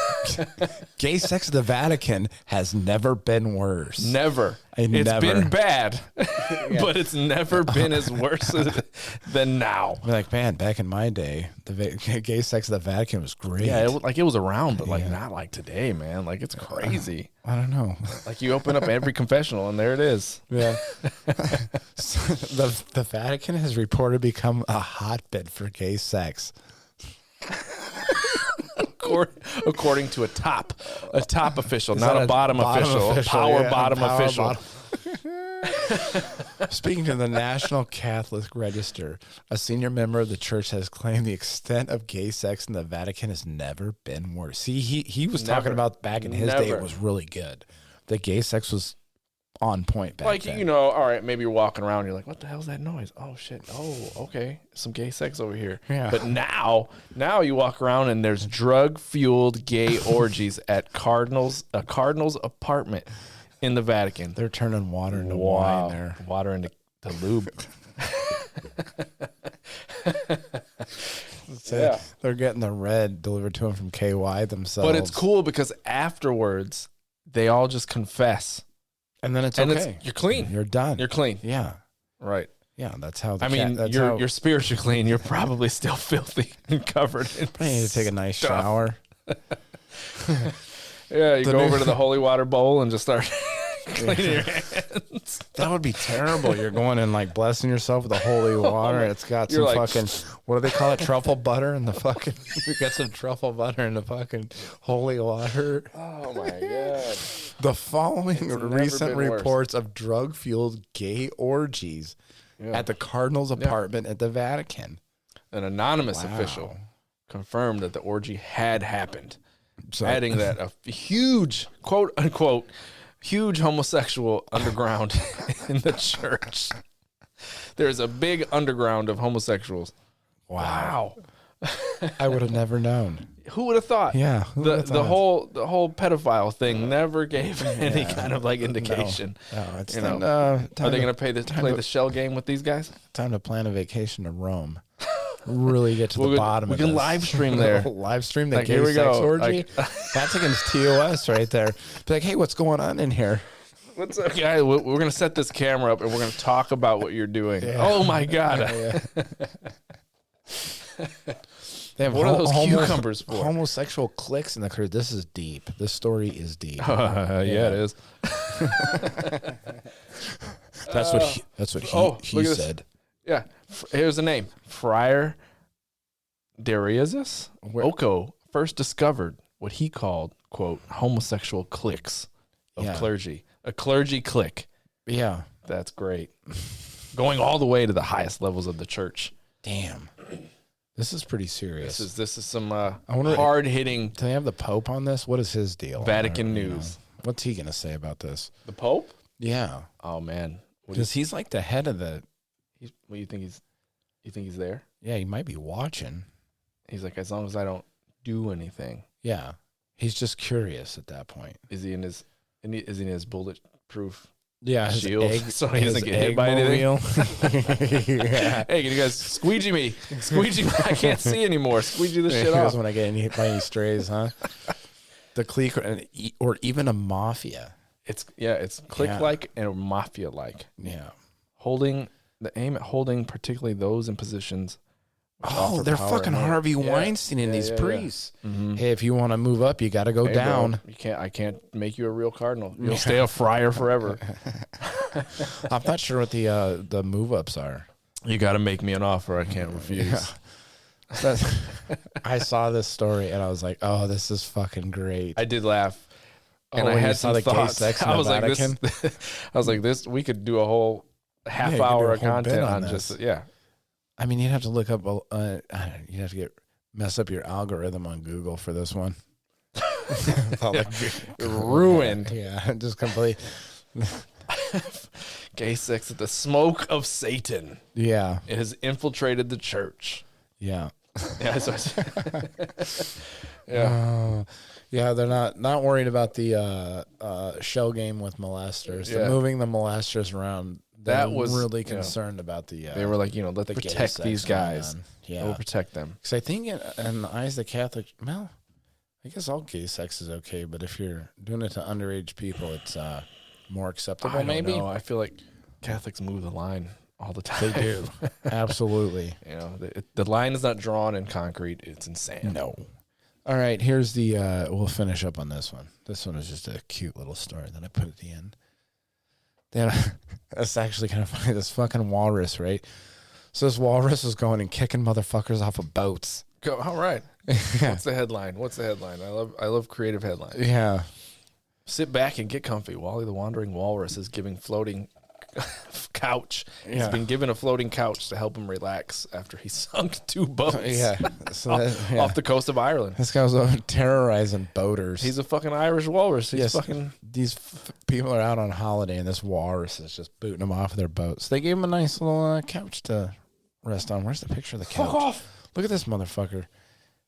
Gay sex at the Vatican has never been worse. Never. It's Never. been bad, but it's never been as worse than now. We're like, man, back in my day, the gay sex at the Vatican was great. Yeah, it was around, but like not like today, man. Like it's crazy. I don't know. Like you open up every confessional and there it is. Yeah. The Vatican has reported become a hotbed for gay sex. According to a top official, Is not that a bottom official, a power yeah, bottom power official. bottom. Speaking to the National Catholic Register, a senior member of the church has claimed the extent of gay sex in the Vatican has never been worse. See, he was talking about back in his day it was really good. The gay sex was on point back then. You know, all right, maybe you're walking around, you're like, what the hell's that noise? Oh shit. Oh, okay. Some gay sex over here. Yeah. But now you walk around and there's drug-fueled gay orgies at a cardinal's apartment in the Vatican. They're turning water into wine there. Water into the lube. Yeah. They're getting the red delivered to them from KY themselves. But it's cool because afterwards they all just confess. And then it's okay. You're clean. You're done. You're clean. Yeah. Right. Yeah, that's how you're spiritually clean. You're probably still filthy and covered in I need to take a nice shower. Yeah, you go over to the holy water bowl and just start cleaning your hands. That would be terrible. You're going and like blessing yourself with the holy water. And it's got some fucking, what do they call it? Truffle butter in the fucking, you got some truffle butter in the fucking holy water. Oh my God. The following recent reports of drug-fueled gay orgies at the Cardinal's apartment at the Vatican. An anonymous official confirmed that the orgy had happened, adding that a huge, quote unquote, huge homosexual underground in the church. There's a big underground of homosexuals. Wow. I would have never known. Who would have thought? Yeah. The whole pedophile thing never gave any kind of like indication. No, it's are they going to play the shell game with these guys? Time to plan a vacation to Rome. Really get to the bottom of this. We can live stream there. Live stream the Like, gay here we sex go. orgy. That's against TOS right there. Be like, hey, what's going on in here? What's up, guys? We're going to set this camera up and we're going to talk about what you're doing. Yeah. Oh my God. They have what are those cucumbers for? Homosexual cliques in the crew. This is deep. This story is deep. Yeah, it is. That's what he said. Yeah. Here's the name. Friar Darius Oko first discovered what he called, quote, homosexual cliques of clergy. A clergy clique. Yeah. That's great. Going all the way to the highest levels of the church. Damn. This is pretty serious. This is some hard hitting. Do they have the Pope on this? What is his deal? Vatican news. What's he gonna say about this? The Pope? Yeah. Oh man. Because he's like the head of the. What do you think he's? You think he's there? Yeah, he might be watching. He's like, as long as I don't do anything. Yeah. He's just curious at that point. Is he in his? Is he in his bulletproof? Yeah, shield, so he doesn't get hit by anything. Yeah. Hey, can you guys squeegee me? Squeegee me. I can't see anymore. Squeegee this shit off. When I get hit by any strays, huh? The clique or even a mafia. It's clique-like and mafia-like. Yeah. Aim at holding particularly those in positions. Oh, they're fucking Harvey Weinstein and these priests. Yeah. Mm-hmm. Hey, if you want to move up, you got to go down. Bro, I can't make you a real cardinal. You'll stay a friar forever. I'm not sure what the move ups are. You got to make me an offer I can't refuse. Yeah. I saw this story and I was like, oh, this is fucking great. I did laugh. And I had some thoughts. I was like, this. We could do a whole half hour of content on this. just I mean, you'd have to look up. You'd have to mess up your algorithm on Google for this one. Ruined. Yeah, just completely. Gay sex is the smoke of Satan. Yeah, it has infiltrated the church. Yeah. Yeah. Yeah, they're not worried about the shell game with molesters. Yeah. They're moving the molesters around. That was really concerned about the. They were like, let's protect these guys. Yeah, we'll protect them. Because I think in the eyes of the Catholic, well, I guess all gay sex is okay, but if you're doing it to underage people, it's more acceptable. Maybe. I feel like Catholics move the line all the time. They do. Absolutely. The line is not drawn in concrete. It's insane. No. All right, here's the. We'll finish up on this one. This one is just a cute little story that I put at the end. That's actually kind of funny. This fucking walrus, right? So this walrus is going and kicking motherfuckers off of boats. Go. All right. What's the headline? I love creative headlines. Yeah. Sit back and get comfy. Wally the Wandering Walrus is giving floating couch. He's been given a floating couch to help him relax after he sunk 2 boats. Off the coast of Ireland. This guy was terrorizing boaters. He's a fucking Irish walrus. These people are out on holiday, and this walrus is just booting them off of their boats. They gave him a nice little couch to rest on. Where's the picture of the couch? Fuck off. Look at this motherfucker.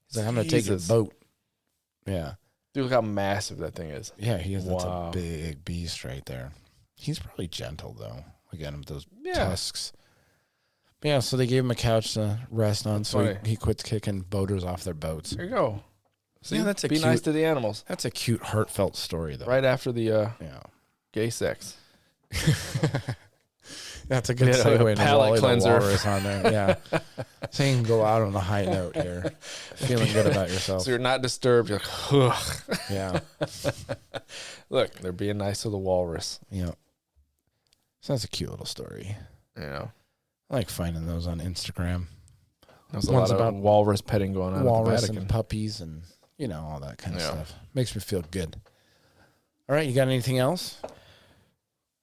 He's like, I'm going to take your boat. Yeah. Dude, look how massive that thing is. Yeah, that's a big beast right there. He's probably gentle, though. Again, with those tusks. But yeah, so they gave him a couch to rest on, so he quits kicking boaters off their boats. There you go. See, that's be nice to the animals. That's a cute, heartfelt story, though. Right after the gay sex. That's a good segue into palate cleanser. Walrus on there. Yeah. So you can go out on a high note here. Feeling good about yourself. So you're not disturbed. You're like, ugh. Yeah. Look, they're being nice to the walrus. Yeah. So that's a cute little story. I like finding those on Instagram. There's a lot of walrus petting going on walrus at the Vatican. And puppies and, all that kind of stuff. Makes me feel good. All right, you got anything else?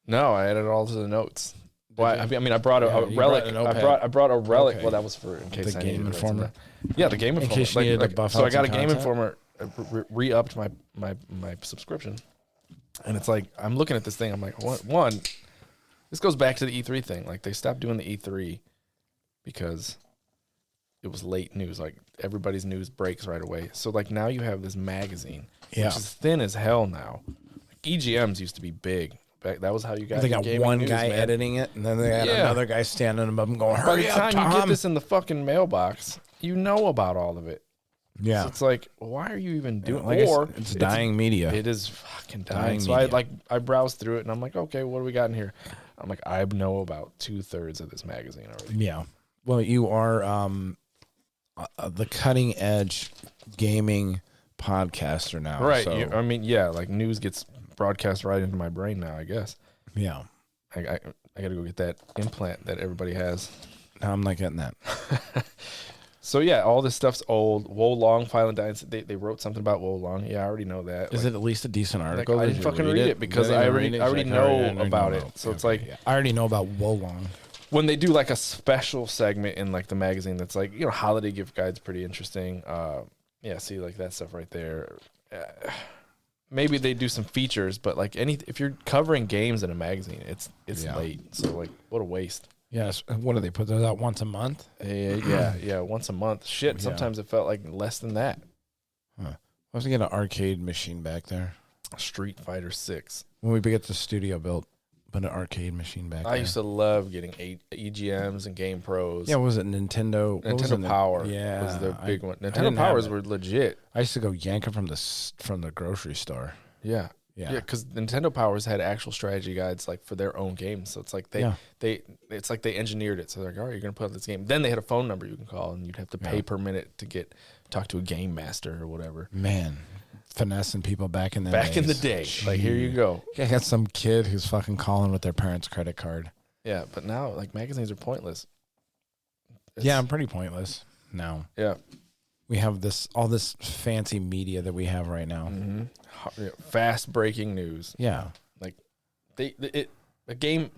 No, I added it all to the notes. Well, I mean, I brought a relic. I brought a relic. Okay. Well, that was for in case the I Game Informer. Yeah, the Game Informer. Case you needed to buff so out I got a some Game content? Informer. Re-upped my subscription, and it's like I'm looking at this thing. I'm like, one. This goes back to the E3 thing. Like they stopped doing the E3 because it was late news. Like everybody's news breaks right away. So like now you have this magazine, which is thin as hell now. Like EGMs used to be big. That was how you got. They got one guy editing it, and then they got another guy standing above him going, "Hurry up, Tom!" By the time you get this in the fucking mailbox, you know about all of it. Yeah, so it's like, why are you even doing? It's dying media. It is fucking dying. So I browsed through it, and I'm like, okay, what do we got in here? I'm like, I know about 2/3 of this magazine already. Yeah. Well, you are the cutting edge gaming podcaster now, right? So. I mean, like news gets broadcast right into my brain now, I guess. Yeah. I got to go get that implant that everybody has. No, I'm not getting that. So yeah, all this stuff's old. Wo Long, Violent Dynasty. They wrote something about Wo Long. Yeah, I already know that. Is it at least a decent article? I didn't fucking read it because I already know about it. So it's like I already know about Wo Long. When they do like a special segment in like the magazine that's like, holiday gift guide's pretty interesting. See like that stuff right there. Maybe they do some features, but like if you're covering games in a magazine, it's late. So like, what a waste. Yes. What do they put those out once a month? Yeah, once a month. Shit, sometimes it felt like less than that. Huh. I was to get an arcade machine back there. Street Fighter 6. When we get the studio built, put an arcade machine back there. I used to love getting EGMs and Game Pros. Yeah, was it Nintendo? Nintendo Power. Yeah, was the big one. Nintendo Powers were legit. I used to go yank them from the grocery store. Yeah. Yeah, because Nintendo Powers had actual strategy guides like for their own games. So it's like it's like they engineered it. So they're like, all right, you're gonna put out this game. Then they had a phone number you can call, and you'd have to pay per minute to talk to a game master or whatever. Man, finessing people back in the day. Like here you go. I got some kid who's fucking calling with their parents' credit card. Yeah, but now like magazines are pointless. I'm pretty pointless now. Yeah. we have all this fancy media that we have right now. Fast breaking news. Yeah. Like a game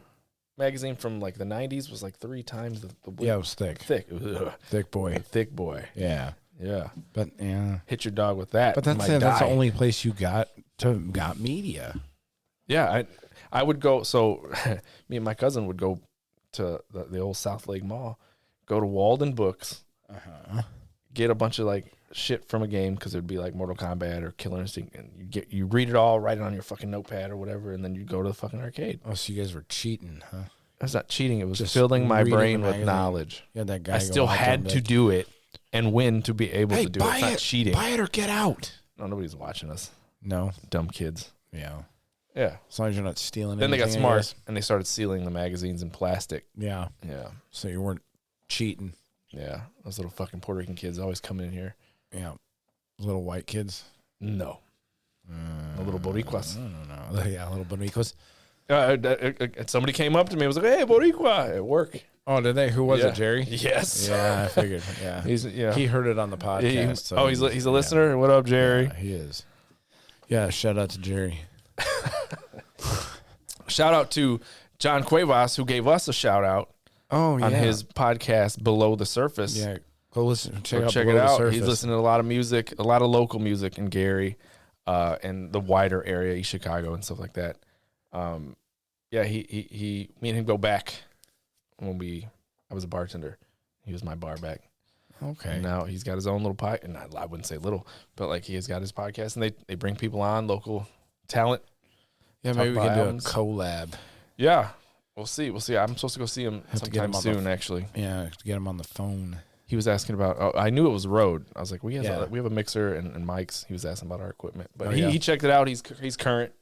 magazine from like the 90s was like 3 times the it was thick. Thick boy. Thick boy. Yeah. Yeah. But yeah. Hit your dog with that. But that's the only place you got media. Yeah, I would go. So me and my cousin would go to the old South Lake Mall, go to Walden Books, get a bunch of like shit from a game because it'd be like Mortal Kombat or Killer Instinct, and you read it all, write it on your fucking notepad or whatever, and then you go to the fucking arcade. Oh, so you guys were cheating, huh? That's not cheating. It was Just filling my brain with magazine. knowledge. Yeah, that guy. I still had to do it and win to be able to do it. It's not cheating. Buy it or get out. No, nobody's watching us. No, dumb kids. Yeah. Yeah. As long as you're not stealing. Then they got anything, smart and they started sealing the magazines in plastic. Yeah. Yeah. So you weren't cheating. Yeah. Those little fucking Puerto Rican kids always come in here. Yeah. Little white kids. No. The little Boricuas. No. Yeah, little Boricuas. Somebody came up to me and was like, "Hey, Boricua," at work. Oh, did they? Who was it, Jerry? Yes. Yeah, I figured. Yeah. He heard it on the podcast. He's a listener? Yeah. What up, Jerry? Yeah, he is. Yeah, shout out to Jerry. Shout out to John Cuevas, who gave us a shout out on his podcast, Below the Surface. Yeah, go listen. Check it out. He's listening to a lot of music, a lot of local music in Gary and the wider area, East Chicago and stuff like that. Me and him go back when I was a bartender. He was my bar back. Okay. And now he's got his own little podcast, and I wouldn't say little, but like he has got his podcast, and they bring people on, local talent. Yeah, maybe we can do a collab. Yeah, we'll see. I'm supposed to go see him sometime soon, actually. Yeah, to get him on the phone. He was asking about. I knew it was Rode. I was like, we have a mixer and mics. He was asking about our equipment, but he checked it out. He's current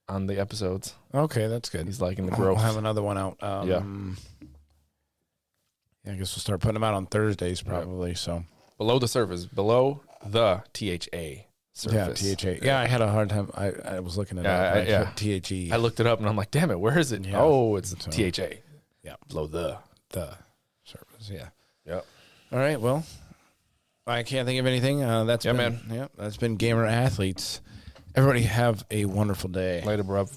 on the episodes. Okay, that's good. He's liking the growth. We'll have another one out. Yeah, I guess we'll start putting them out on Thursdays probably. Yep. So Below the Surface, below the THA. Surface. Yeah, THA. Yeah, I had a hard time. I was looking at it. THE. I looked it up and I'm like, damn it, where is it? Yeah. Oh, it's THA. Yeah, below the surface. Yeah. Yep. All right. Well, I can't think of anything. That's been, man. Yeah, that's been Gamer Athletes. Everybody have a wonderful day. Later, bruv.